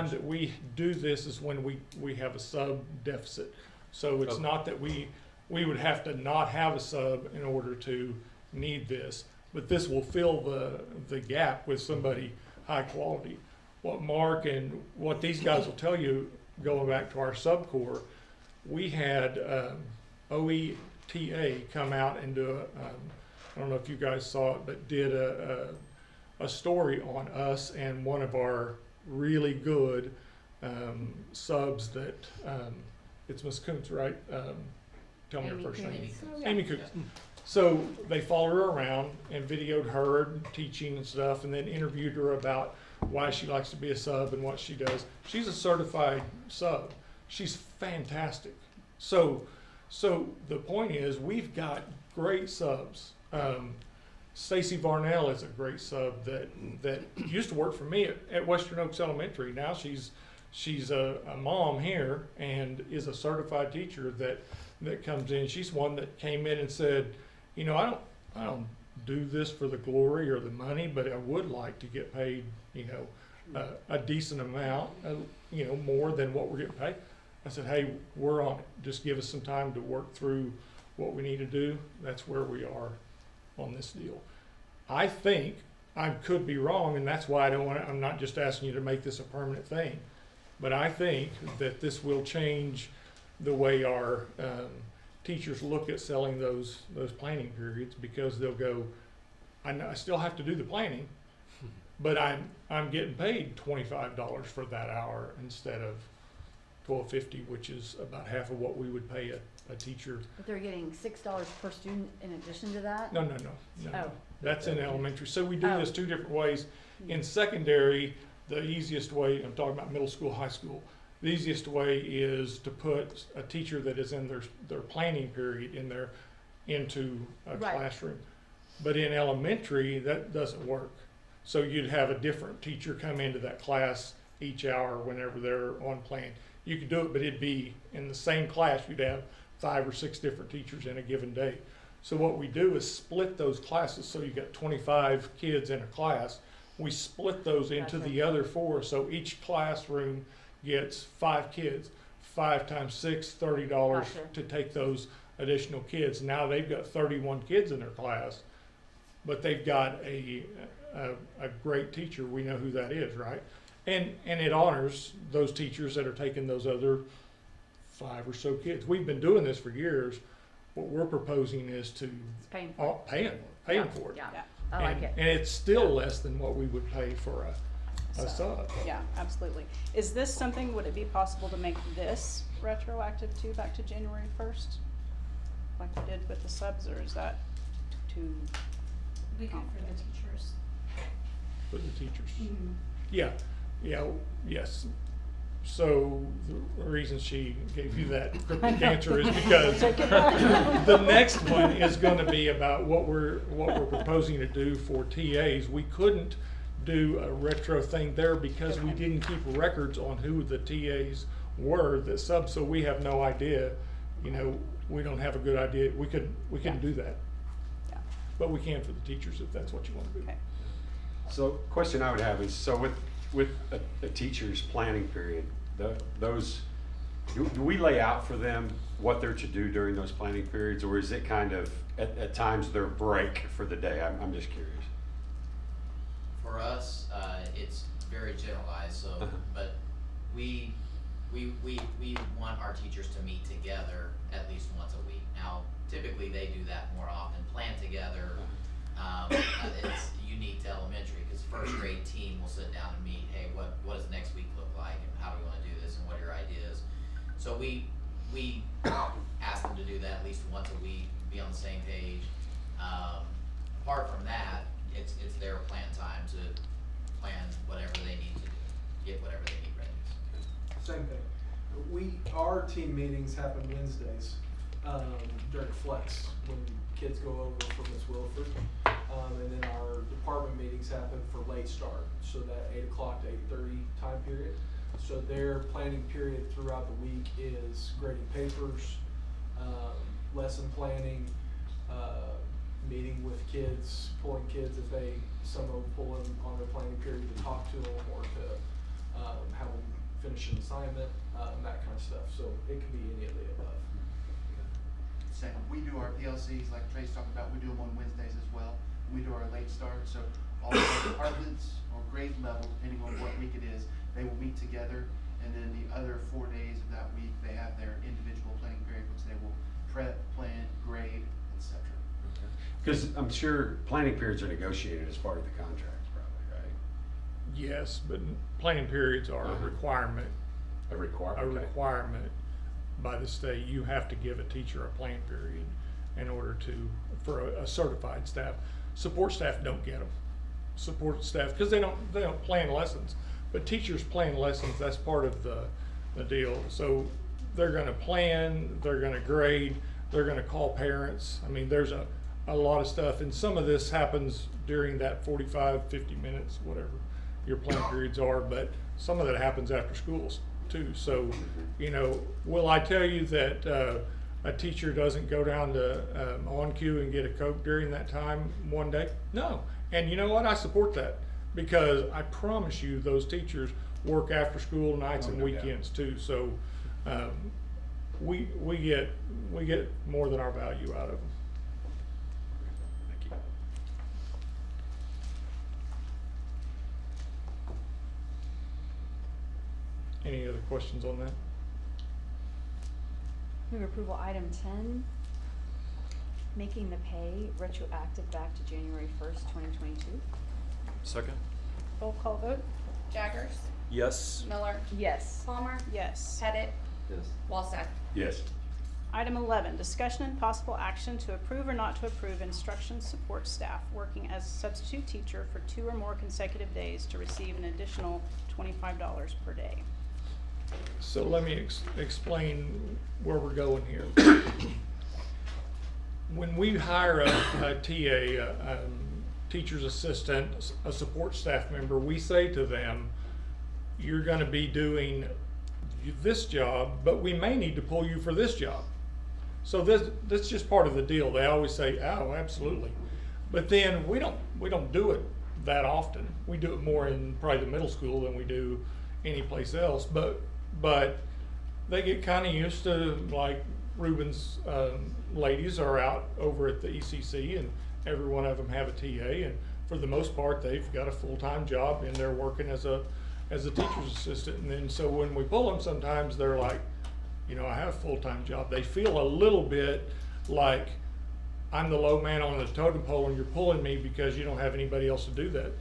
that we do this is when we have a sub deficit. So it's Okay. not that we would have to not have a sub in order to need this, but this will fill the gap with somebody high quality. What Mark and what these guys will tell you, going back to our subcore, we had OETA come out and do I don't know if you guys saw it, but did a story on us and one of our really good subs that it's Miss Kuntz, right? Tell me her first name. Amy Kuntz. So they followed her around and videoed her teaching and stuff, and then interviewed her about why she likes to be a sub and what she does. She's a certified sub. She's fantastic. So the point is, we've got great subs. Stacy Varnell is a great sub that used to work for me at Western Oaks Elementary. Now she's a mom here and is a certified teacher that comes in. She's one that came in and said, you know, I don't do this for the glory or the money, but I would like to get paid, you know, a decent amount, you know, more than what we're getting paid. I said, hey, we're on it. Just give us some time to work through what we need to do. That's where we are on this deal. I think I could be wrong, and that's why I'm not just asking you to make this a permanent thing, but I think that this will change the way our teachers look at selling those planning periods, because they'll go, I still have to do the planning, but I'm getting paid $25 for that hour instead of $12.50, which is about half of what we would pay a teacher. But they're getting $6 per student in addition to that? No. Oh. That's in elementary. So we do this two different ways. In secondary, the easiest way, I'm talking about middle school, high school, the easiest way is to put a teacher that is in their planning period into a classroom. But in elementary, that doesn't work. So you'd have a different teacher come into that class each hour whenever they're on plan. You could do it, but it'd be in the same class, you'd have 5 or 6 different teachers in a given day. So what we do is split those classes. So you got 25 kids in a class. We split those into the other 4. So each classroom gets 5 kids. 5 times 6, $30 to take those additional kids. Now they've got 31 kids in their class, but they've got a great teacher. We know who that is, right? And it honors those teachers that are taking those other 5 or so kids. We've been doing this for years. What we're proposing is to pay them for it. Yeah, I like it. And it's still less than what we would pay for a sub. Yeah, absolutely. Is this something, would it be possible to make this retroactive too, back to January 1st? Like we did with the subs, or is that too We could for the teachers. For the teachers. Mm-hmm. Yes. So the reason she gave you that cryptic answer is because the next one is going to be about what we're proposing to do for TAs. We couldn't do a retro thing there because we didn't keep records on who the TAs were that sub, so we have no idea. You know, we don't have a good idea. We couldn't do that. Yeah. But we can for the teachers if that's what you want to do. Okay. So question I would have is, so with a teacher's planning period, do we lay out for them what they're to do during those planning periods, or is it kind of at times their break for the day? I'm just curious. For us, it's very generalized, so, but we want our teachers to meet together at least once a week. Now, typically they do that more often, plan together. It's unique to elementary, because first grade team will sit down and meet, hey, what does next week look like, and how do we want to do this, and what are your ideas? So we ask them to do that at least once a week, be on the same page. Apart from that, it's their plan time to plan whatever they need to do, get whatever they need ready. Same thing. Our team meetings happen Wednesdays, during flex, when kids go over from Miss Wilford. And then our department meetings happen for late start, so that 8 o'clock to 8:30 time period. So their planning period throughout the week is grading papers, lesson planning, meeting with kids, pulling kids if some of them pull them on their planning period to talk to them or to have them finish an assignment, that kind of stuff. So it could be any of the above. Same, we do our PLCs, like Trey's talking about, we do them on Wednesdays as well. We do our late start, so all the departments or grade level, depending on what week it is, they will meet together. And then the other 4 days of that week, they have their individual planning period, which they will prep, plan, grade, etc. Because I'm sure planning periods are negotiated as part of the contracts, probably, right? Yes, but planning periods are a requirement. A requirement. A requirement by the state. You have to give a teacher a plan period in order for a certified staff. Support staff don't get them. Support staff, because they don't plan lessons, but teachers plan lessons. That's part of the deal. So they're going to plan, they're going to grade, they're going to call parents. I mean, there's a lot of stuff, and some of this happens during that 45, 50 minutes, whatever your plan periods are, but some of that happens after schools too. So, you know, will I tell you that a teacher doesn't go down to on cue and get a Coke during that time one day? No. And you know what? I support that, because I promise you those teachers work after school nights and weekends too. So we get more than our value out of them. Thank you. Any other questions on that? Move approval item 10, making the pay retroactive back to January 1st, 2022. Second? Roll call vote? Jaggers, Yes. Miller, Yes. Palmer, Yes. Pettit, Yes. Walstad. Yes. Item 11, discussion and possible action to approve or not to approve instruction support staff working as a substitute teacher for 2 or more consecutive days to receive an additional $25 per day. So let me explain where we're going here. When we hire a TA, teacher's assistant, a support staff member, we say to them, you're going to be doing this job, but we may need to pull you for this job. So that's just part of the deal. They always say, oh, absolutely. But then we don't do it that often. We do it more in probably the middle school than we do any place else. But they get kind of used to, like Ruben's ladies are out over at the ECC, and every one of them have a TA, and for the most part they've got a full-time job and they're working as a teacher's assistant. And then so when we pull them, sometimes they're like, you know, I have a full-time job. They feel a little bit like I'm the low man on the totem pole and you're pulling me because you don't have anybody else to do that.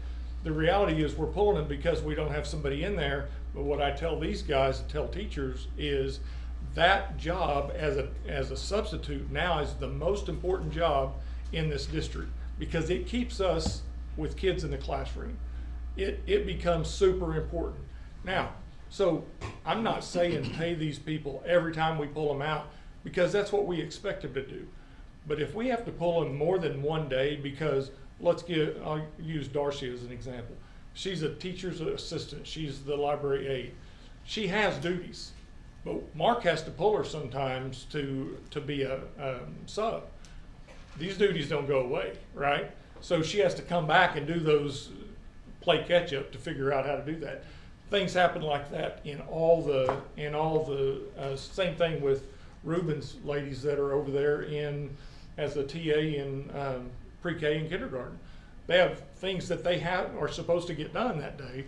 The reality is we're pulling them because we don't have somebody in there. But what I tell these guys, tell teachers, is that job as a substitute now is the most important job in this district, because it keeps us with kids in the classroom. It becomes super important. Now, so I'm not saying pay these people every time we pull them out, because that's what we expect them to do. But if we have to pull them more than one day, because I'll use Darcy as an example. She's a teacher's assistant. She's the library aide. She has duties, but Mark has to pull her sometimes to be a sub. These duties don't go away, right? So she has to come back and do those, play catch up to figure out how to do that. Things happen like that in all the same thing with Ruben's ladies that are over there as a TA in pre-K and kindergarten. They have things that they are supposed to get done that day,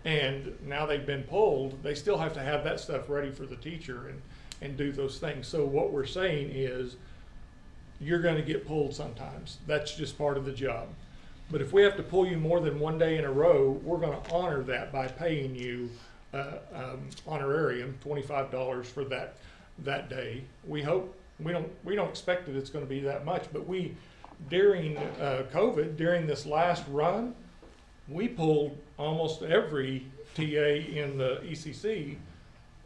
and now they've been pulled. They still have to have that stuff ready for the teacher and do those things. So what we're saying is you're going to get pulled sometimes. That's just part of the job. But if we have to pull you more than one day in a row, we're going to honor that by paying you honorarium, $25 for that day. We hope We don't expect that it's gonna be that much, but during COVID, during this last run, we pulled almost every TA in the ECC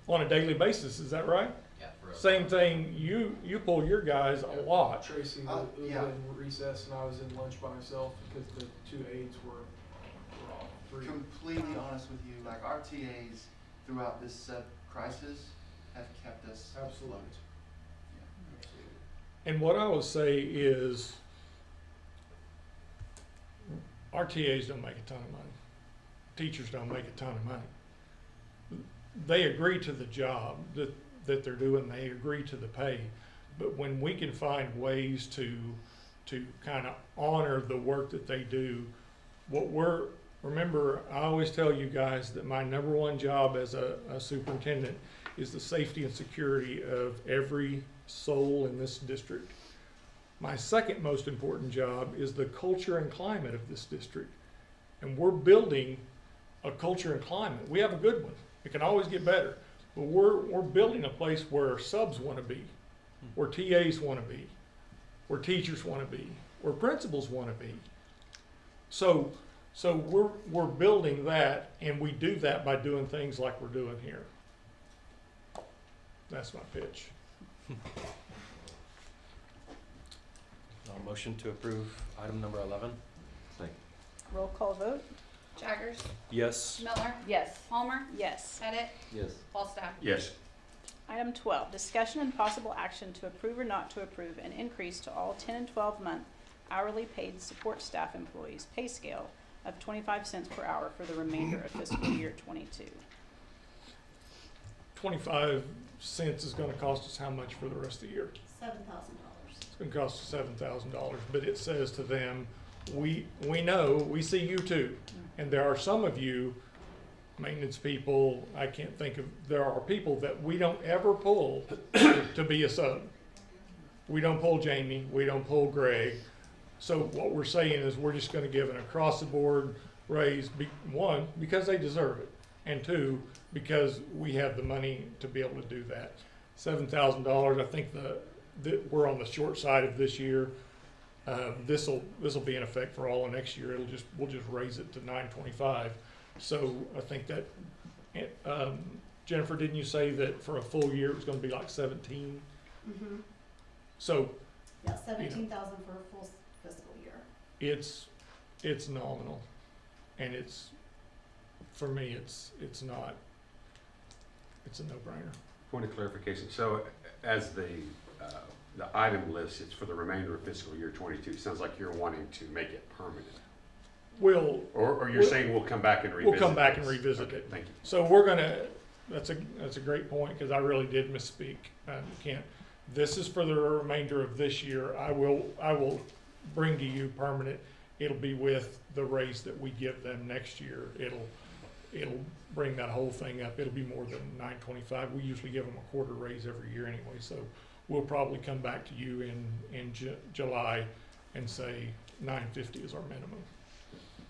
on a daily basis, is that right? Yeah, for Same thing, you pull your guys a lot. Tracy was yeah. in recess and I was in lunch by myself because the two aides were off. Three. Completely honest with you, like our TAs throughout this crisis have kept us Absolutely. afloat. And what I would say is, our TAs don't make a ton of money. Teachers don't make a ton of money. They agree to the job that they're doing, they agree to the pay. But when we can find ways to kind of honor the work that they do, remember, I always tell you guys that my number one job as a superintendent is the safety and security of every soul in this district. My second most important job is the culture and climate of this district. And we're building a culture and climate. We have a good one. It can always get better. But we're building a place where subs want to be, where TAs want to be, where teachers want to be, where principals want to be. So we're building that, and we do that by doing things like we're doing here. That's my pitch. Motion to approve item number 11. Roll call vote? Jaggers, Yes. Miller, Yes. Palmer, Yes. Pettit, Yes. Wallstad. Yes. Item 12, discussion and possible action to approve or not to approve an increase to all 10 and 12-month hourly paid support staff employees pay scale of 25 cents per hour for the remainder of fiscal year 22. 25 cents is gonna cost us how much for the rest of the year? $7,000. It's gonna cost us $7,000, but it says to them, we know, we see you too. And there are some of you, maintenance people, I can't think of, there are people that we don't ever pull to be a sub. We don't pull Jamie, we don't pull Greg. So what we're saying is we're just gonna give an across-the-board raise, one, because they deserve it, and two, because we have the money to be able to do that. $7,000, I think we're on the short side of this year. This'll be in effect for all of next year. We'll just raise it to $925. So I think that, Jennifer, didn't you say that for a full year it was gonna be like 17? Mm-hmm. So Yeah, 17,000 for a full fiscal year. it's nominal, and for me, it's a no-brainer. Point of clarification, so as the item list, it's for the remainder of fiscal year 22. Sounds like you're wanting to make it permanent. Or you're saying we'll come back and revisit We'll come back this? and revisit Okay, it. thank you. So that's a great point, because I really did misspeak, Kent. This is for the remainder of this year. I will bring to you permanent. It'll be with the raise that we give them next year. It'll bring that whole thing up. It'll be more than $925. We usually give them a quarter raise every year anyway, so we'll probably come back to you in July and say $950 is our minimum.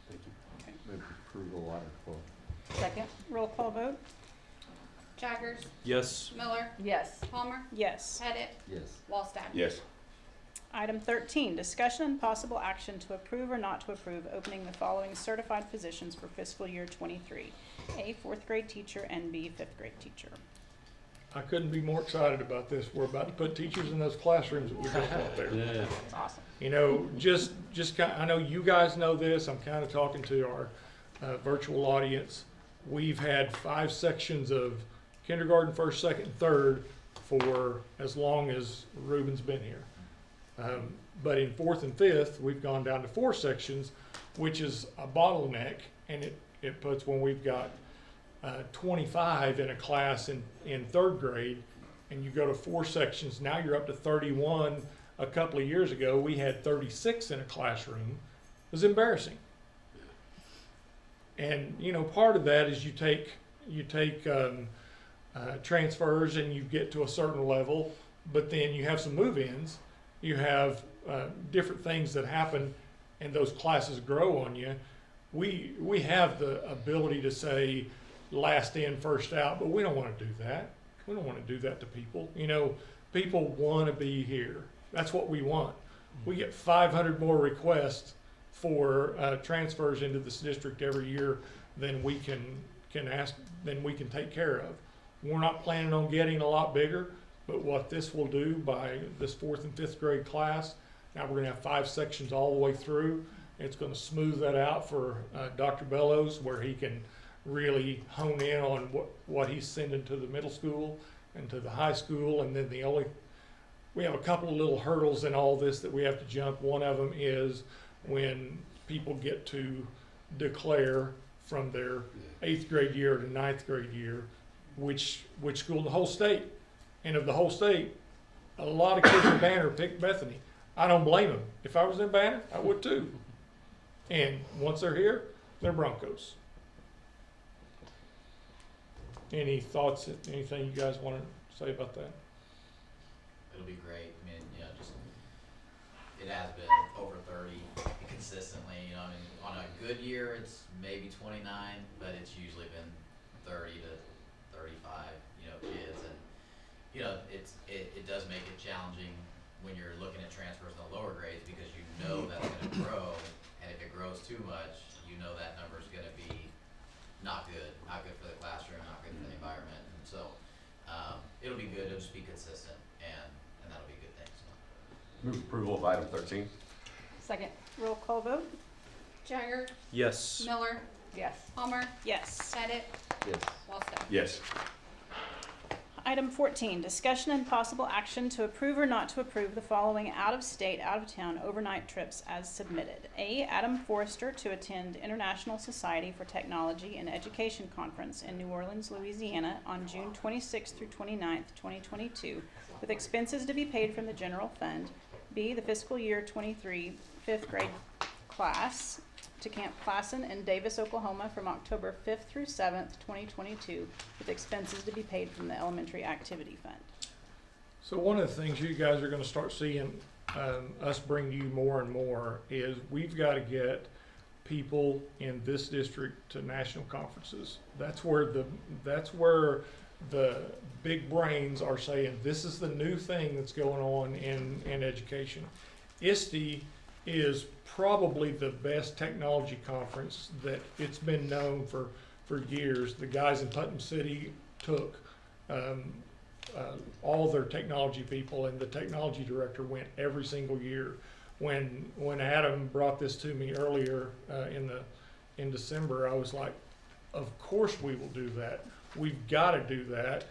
Thank you. Okay. Move approval item 12. Second? Roll call vote? Jaggers, Yes. Miller, Yes. Palmer, Yes. Pettit, Yes. Wallstad. Yes. Item 13, discussion and possible action to approve or not to approve opening the following certified positions for fiscal year 23. A, 4th grade teacher, and B, 5th grade teacher. I couldn't be more excited about this. We're about to put teachers in those classrooms that we built out there. Yeah. That's awesome. You know, just I know you guys know this. I'm kind of talking to our virtual audience. We've had 5 sections of kindergarten, 1st, 2nd, and 3rd for as long as Ruben's been here. But in 4th and 5th, we've gone down to 4 sections, which is a bottleneck, and it puts when we've got 25 in a class in 3rd grade, and you go to 4 sections, now you're up to 31. A couple of years ago, we had 36 in a classroom. It was embarrassing. And, you know, part of that is you take transfers and you get to a certain level, but then you have some move-ins. You have different things that happen, and those classes grow on you. We have the ability to say last in, first out, but we don't want to do that. We don't want to do that to people. You know, people want to be here. That's what we want. We get 500 more requests for transfers into this district every year than we can ask, than we can take care of. We're not planning on getting a lot bigger, but what this will do by this 4th and 5th grade class, now we're gonna have 5 sections all the way through. It's gonna smooth that out for Dr. Bellows, where he can really hone in on what he's sending to the middle school and to the high school. And then we have a couple of little hurdles in all this that we have to jump. One of them is when people get to declare from their 8th grade year to 9th grade year, which school in the whole state. And of the whole state, a lot of kids in Banner picked Bethany. I don't blame them. If I was in Banner, I would too. And once they're here, they're Broncos. Any thoughts, anything you guys want to say about that? It'll be great. I mean, you know, just, it has been over 30 consistently, you know, I mean, on a good year, it's maybe 29, but it's usually been 30 to 35, you know, kids. And, you know, it does make it challenging when you're looking at transfers in the lower grades, because you know that's going to grow, and if it grows too much, you know that number's going to be not good for the classroom, not good for the environment. And so it'll be good. It'll just be consistent, and that'll be a good thing. So. Move approval of item 13. Second. Roll call vote? Jagger, Yes. Miller, Yes. Palmer, Yes. Pettit, Yes. Wallstone. Yes. Item 14, discussion and possible action to approve or not to approve the following out-of-state, out-of-town overnight trips as submitted. A, Adam Forrester to attend International Society for Technology and Education Conference in New Orleans, Louisiana on June 26th through 29th, 2022, with expenses to be paid from the general fund. B, the fiscal year 23 5th grade class to Camp Classen in Davis, Oklahoma from October 5th through 7th, 2022, with expenses to be paid from the Elementary Activity Fund. So one of the things you guys are gonna start seeing us bring you more and more is we've got to get people in this district to national conferences. That's where the big brains are saying this is the new thing that's going on in education. ISTE is probably the best technology conference that it's been known for years. The guys in Putnam City took all their technology people, and the technology director went every single year. When Adam brought this to me earlier in December, I was like, of course we will do that. We've got to do that.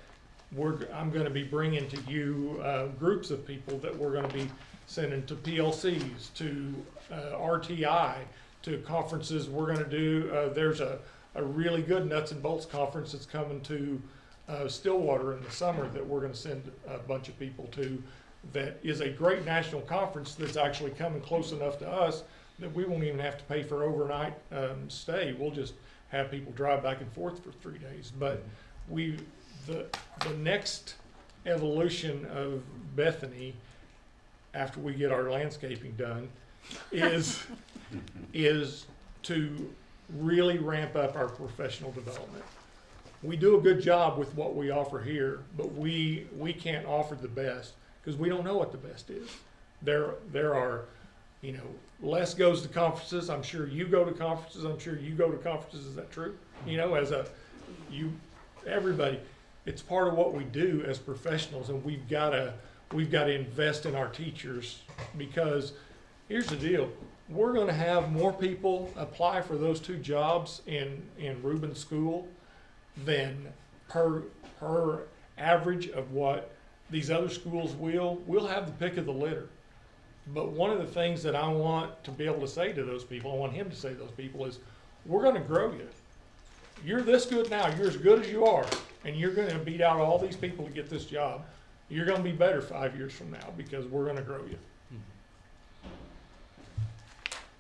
I'm going to be bringing to you groups of people that we're going to be sending to PLCs, to RTI, to conferences we're going to do. There's a really good nuts and bolts conference that's coming to Stillwater in the summer that we're going to send a bunch of people to, that is a great national conference that's actually coming close enough to us that we won't even have to pay for overnight stay. We'll just have people drive back and forth for 3 days. But the next evolution of Bethany, after we get our landscaping done, is to really ramp up our professional development. We do a good job with what we offer here, but we can't offer the best because we don't know what the best is. There are, you know, Les goes to conferences. I'm sure you go to conferences. I'm sure you go to conferences. Is that true? You know, everybody, it's part of what we do as professionals, and we've got to invest in our teachers, because here's the deal. We're going to have more people apply for those 2 jobs in Reuben School than per average of what these other schools will. We'll have the pick of the litter. But one of the things that I want to be able to say to those people, I want him to say to those people, is we're going to grow you. You're this good now. You're as good as you are, and you're going to beat out all these people to get this job. You're going to be better 5 years from now because we're going to grow you.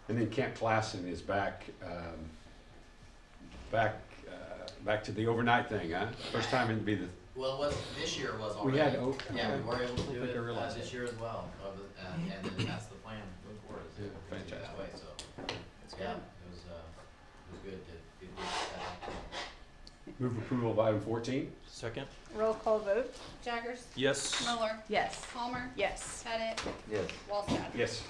And then Camp Classen is back to the overnight thing, huh? First time it'd be the. Well, this year was already. We had Yeah, we were able to do I it this year as well, and then that's the plan moving forward. Is to do it that way. So It's yeah, good. it was good to get that. Move approval of item 14. Second? Roll call vote? Jaggers. Yes. Miller. Yes. Palmer. Yes. Pettit. Yes. Wallstad. Yes.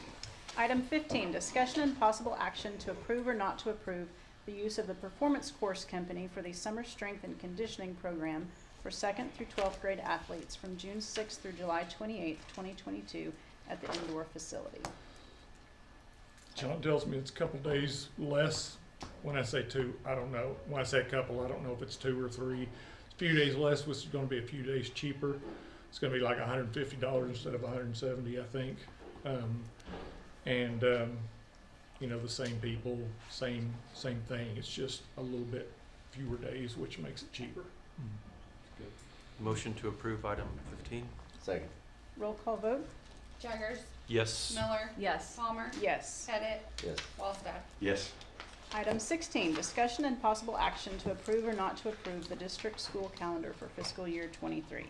Item 15, discussion and possible action to approve or not to approve the use of the Performance Course Company for the Summer Strength and Conditioning Program for 2nd through 12th grade athletes from June 6th through July 28th, 2022 at the indoor facility. John tells me it's a couple days less. When I say two, I don't know. When I say a couple, I don't know if it's 2 or 3. It's a few days less, which is gonna be a few days cheaper. It's gonna be like $150 instead of $170, I think. You know, the same people, same thing. It's just a little bit fewer days, which makes it cheaper. Motion to approve item 15? Second. Roll call vote? Jaggers. Yes. Miller. Yes. Palmer. Yes. Pettit. Yes. Wallstad. Yes. Item 16, discussion and possible action to approve or not to approve the district school calendar for fiscal year 23.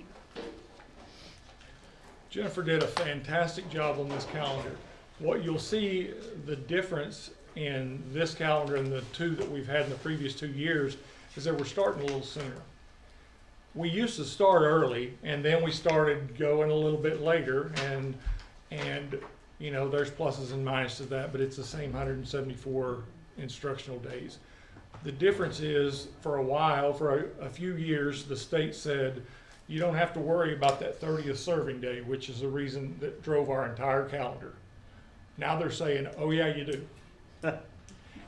Jennifer did a fantastic job on this calendar. What you'll see, the difference in this calendar and the two that we've had in the previous 2 years, is that we're starting a little sooner. We used to start early, and then we started going a little bit later, and you know, there's pluses and minuses to that, but it's the same 174 instructional days. The difference is, for a while, for a few years, the state said, you don't have to worry about that 30th serving day, which is the reason that drove our entire calendar. Now they're saying, oh yeah, you do.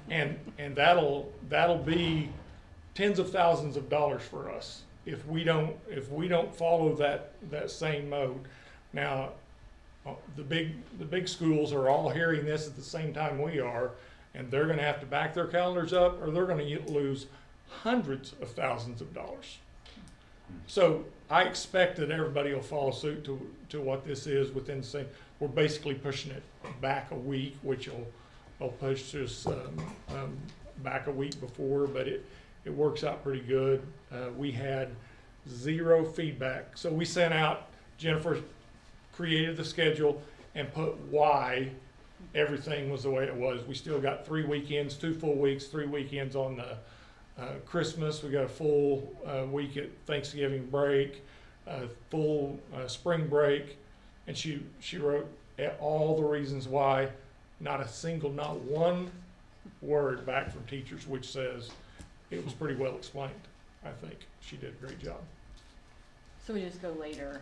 and that'll be tens of thousands of dollars for us if we don't follow that same mode. Now, the big schools are all hearing this at the same time we are, and they're going to have to back their calendars up, or they're going to lose hundreds of thousands of dollars. So I expect that everybody will follow suit to what this is within the same. We're basically pushing it back a week, which will push us back a week before, but it works out pretty good. We had 0 feedback. So we sent out, Jennifer created the schedule and put why everything was the way it was. We still got 3 weekends, 2 full weeks, 3 weekends on the Christmas. We got a full week at Thanksgiving break, full spring break, and she wrote all the reasons why. Not one word back from teachers, which says it was pretty well explained. I think she did a great job. So we just go later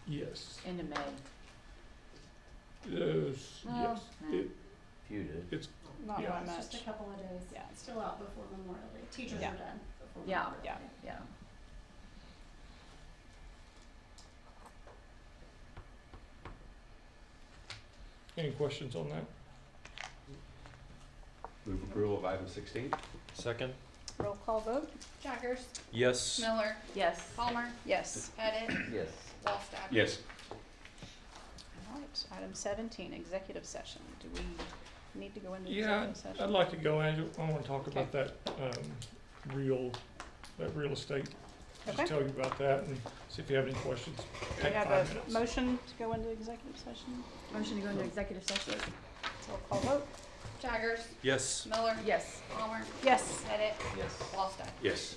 Yes. into May. Yes. Well, Yes. Few did. It's Not Yeah. by It's much. just a couple of days. Yeah. It's still out before Memorial Day. Teachers Yeah. are done before Yeah. Memorial Day. Yeah. Yeah. any questions on that? Move approval of item 16. Second? Roll call vote? Jaggers. Yes. Miller. Yes. Palmer. Yes. Pettit. Yes. Wallstad. Yes. All right, item 17, executive session. Do we need to go into Yeah, executive session? I'd like to go in. I want to talk about that real estate. Okay. Just tell you about that and see if you have any questions. Do we Take have 5 a minutes. motion to go into executive session? Motion to go into executive session? Roll call vote? Jaggers. Yes. Miller. Yes. Palmer. Yes. Pettit. Yes. Wallstad. Yes.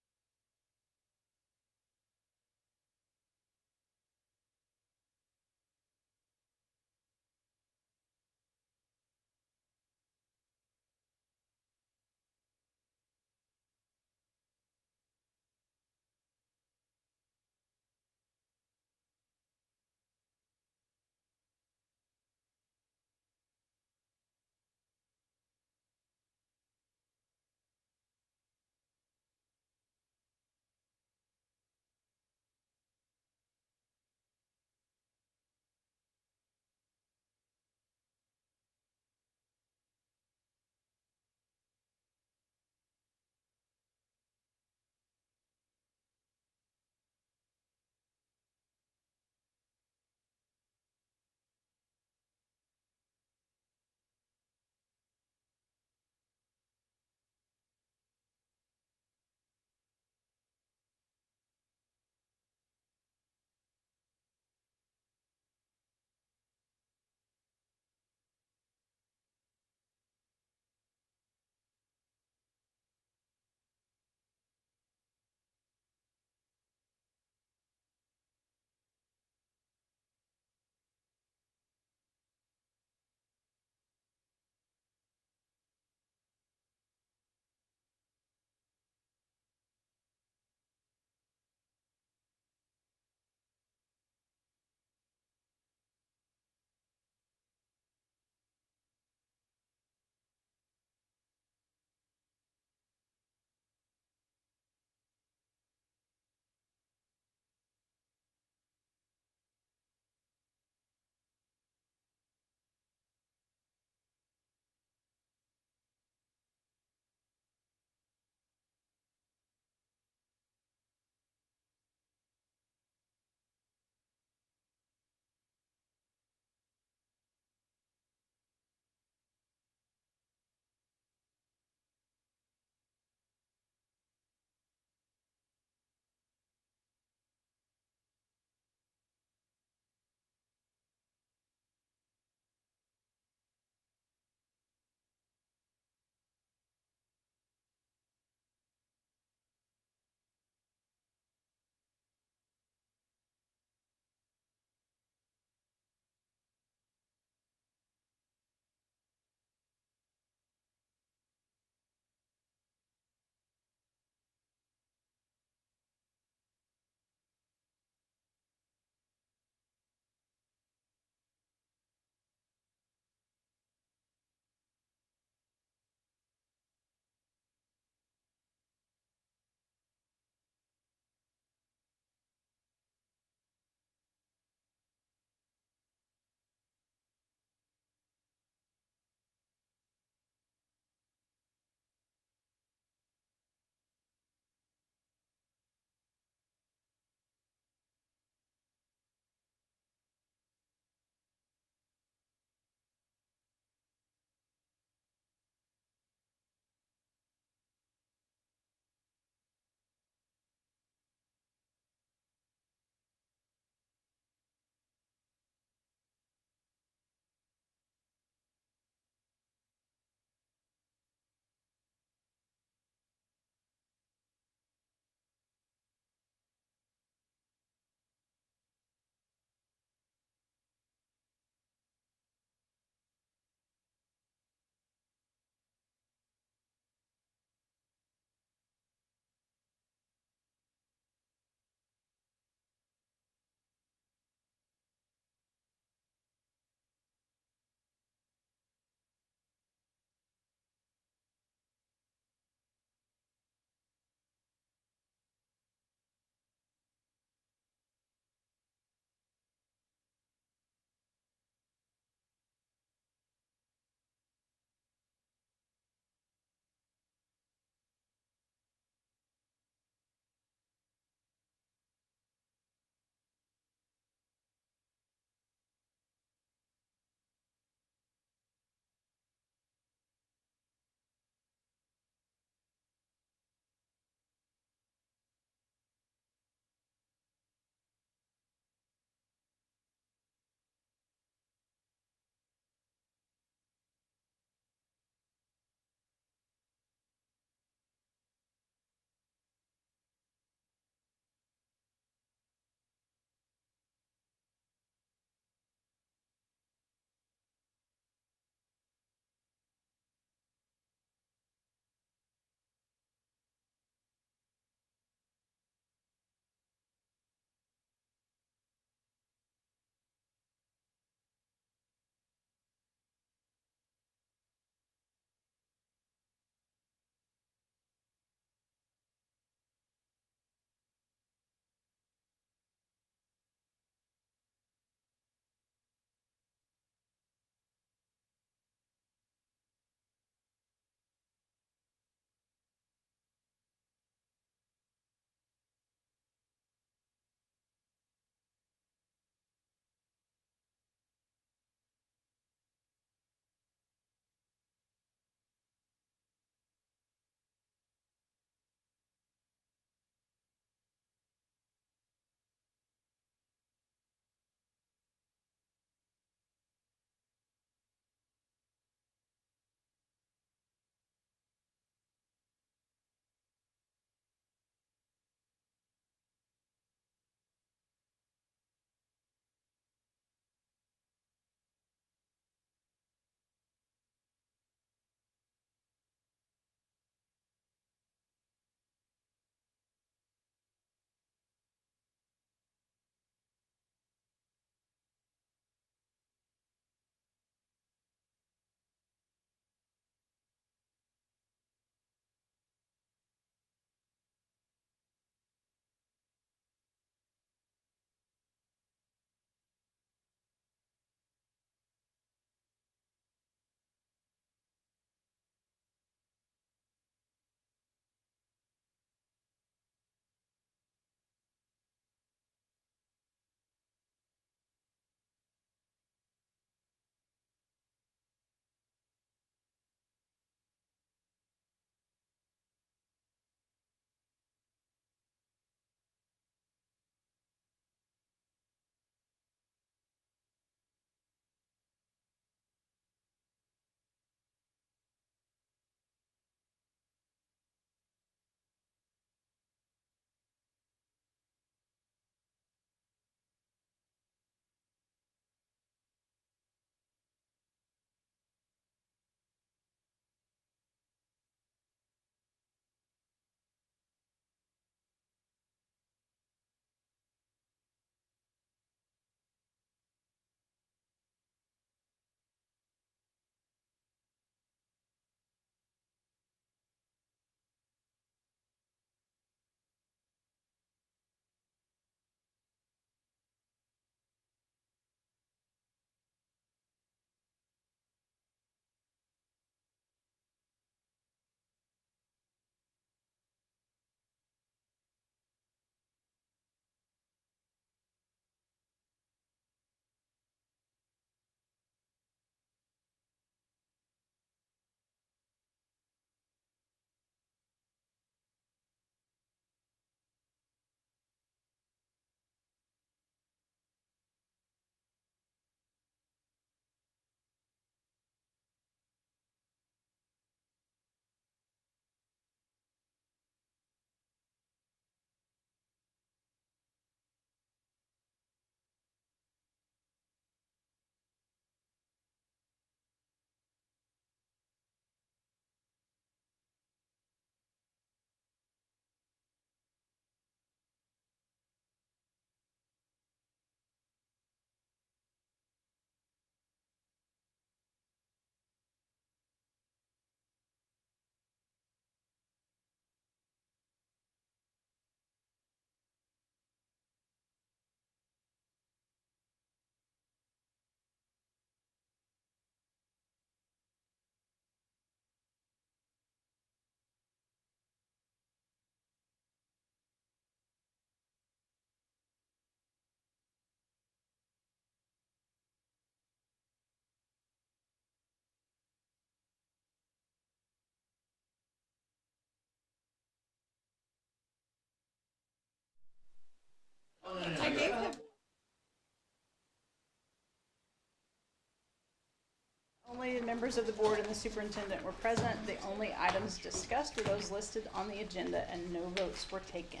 Only the members of the board and the superintendent were present. The only items discussed were those listed on the agenda and no votes were taken.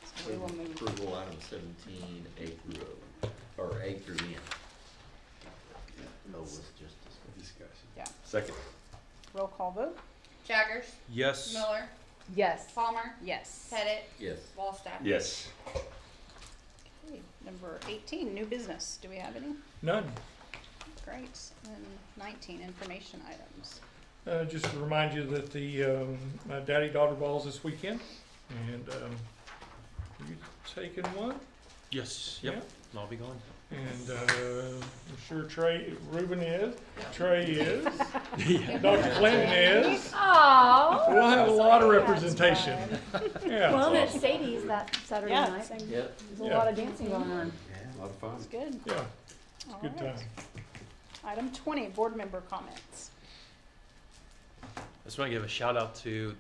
So we will move. Approval item 17, A through O, or A through N. O was just Discussion. Yeah. second. Roll call vote? Jaggers. Yes. Miller. Yes. Palmer. Yes. Pettit. Yes. Wallstad. Yes. Okay, number 18, new business. Do we have any? None. Great. And 19, information items. Just to remind you that the daddy-daughter ball's this weekend, and you taking one? Yes. Yeah. Yep. I'll be going. And I'm sure Ruben is, Trey is, Dr. Clinton is. Oh. We'll have a lot of representation. Yeah. Well, and at Sadie's that Saturday Yeah, night. same. Yep. There's a lot of dancing going on. A lot of fun. That's good. Yeah, it's a All good right. time. Item 20, board member comments. I just want to give a shout out to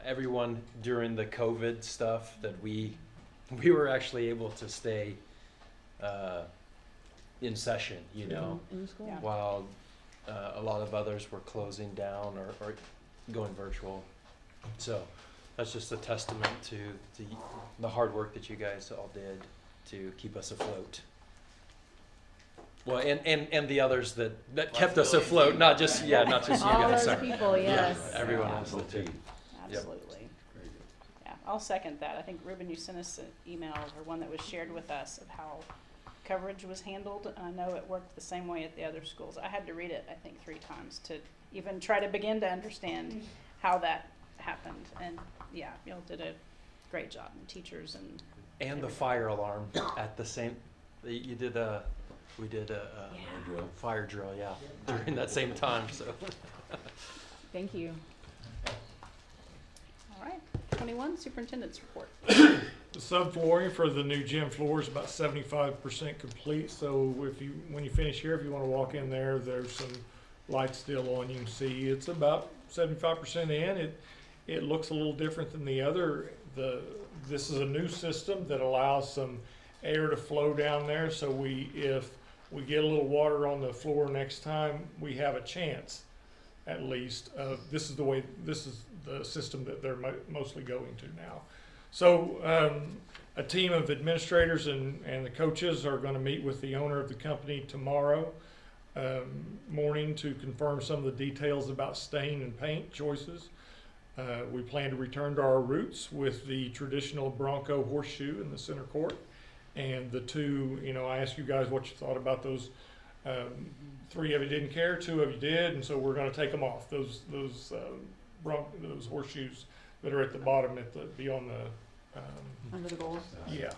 everyone during the COVID stuff that we were actually able to stay in session, you know, In school. Yeah. while a lot of others were closing down or going virtual. So that's just a testament to the hard work that you guys all did to keep us afloat. Well, and the others that kept us afloat, not just you All guys. those Sorry. people, yes. Everyone Yeah. else did too. Absolutely. Very good. Yeah, I'll second that. I think, Ruben, you sent us an email or one that was shared with us of how coverage was handled. And I know it worked the same way at the other schools. I had to read it, I think, 3 times to even try to begin to understand how that happened. And yeah, y'all did a great job, and teachers and And the fire alarm at the same. We did a fire drill, yeah, during that same time. So. Thank you. all right. 21, superintendent's report. The subflooring for the new gym floor is about 75% complete. So when you finish here, if you want to walk in there, there's some lights still on. You can see it's about 75% in. It looks a little different than the other. This is a new system that allows some air to flow down there. So if we get a little water on the floor next time, we have a chance, at least. This is the system that they're mostly going to now. So a team of administrators and the coaches are going to meet with the owner of the company tomorrow morning to confirm some of the details about stain and paint choices. We plan to return to our roots with the traditional Bronco horseshoe in the center court. And the 2, I asked you guys what you thought about those. 3 of you didn't care, 2 of you did, and so we're going to take them off. Those horseshoes that are at the bottom beyond the Under the goals. yeah.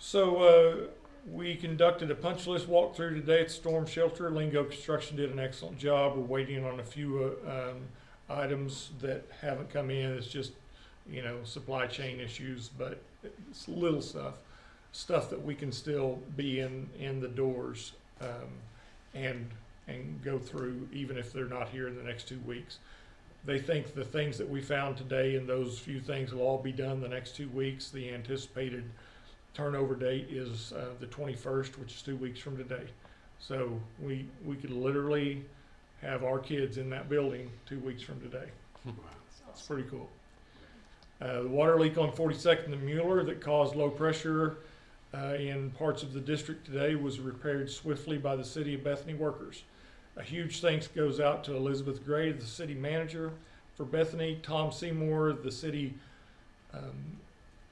So we conducted a punch list walkthrough today at Storm Shelter. Lingo Construction did an excellent job. We're waiting on a few items that haven't come in. It's just supply chain issues, but it's little stuff that we can still be in the doors and go through, even if they're not here in the next 2 weeks. They think the things that we found today and those few things will all be done the next 2 weeks. The anticipated turnover date is the 21st, which is 2 weeks from today. So we could literally have our kids in that building 2 weeks from today. It's pretty cool. The water leak on 42nd and Mueller that caused low pressure in parts of the district today was repaired swiftly by the City of Bethany workers. A huge thanks goes out to Elizabeth Gray, the city manager for Bethany, Tom Seymour, the city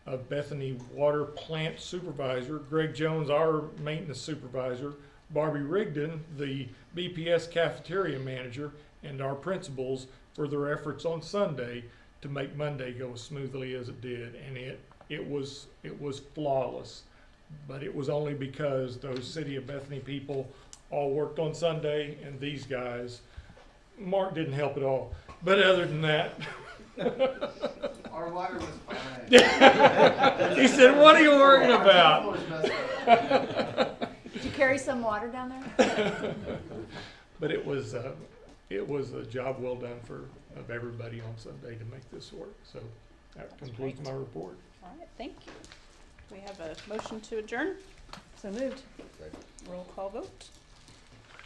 of Bethany water plant supervisor, Greg Jones, our maintenance supervisor, Barbie Rigdon, the BPS cafeteria manager, and our principals for their efforts on Sunday to make Monday go as smoothly as it did. And it was flawless, but it was only because those City of Bethany people all worked on Sunday, and these guys, Mark didn't help at all. But other than that, Our water was fine. he said, "What are you worrying about?" Did you carry some water down there? But it was a job well done of everybody on Sunday to make this work. So that concludes my report. All right, thank you. we have a motion to adjourn. So moved. Roll call vote.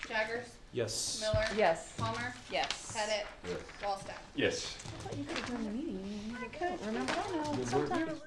Jaggers, Yes. Miller, Yes. Palmer, Yes. Pettit, Yes. Wallstad. Yes. I thought you could have done the meeting. I could, Remember that now? sometimes.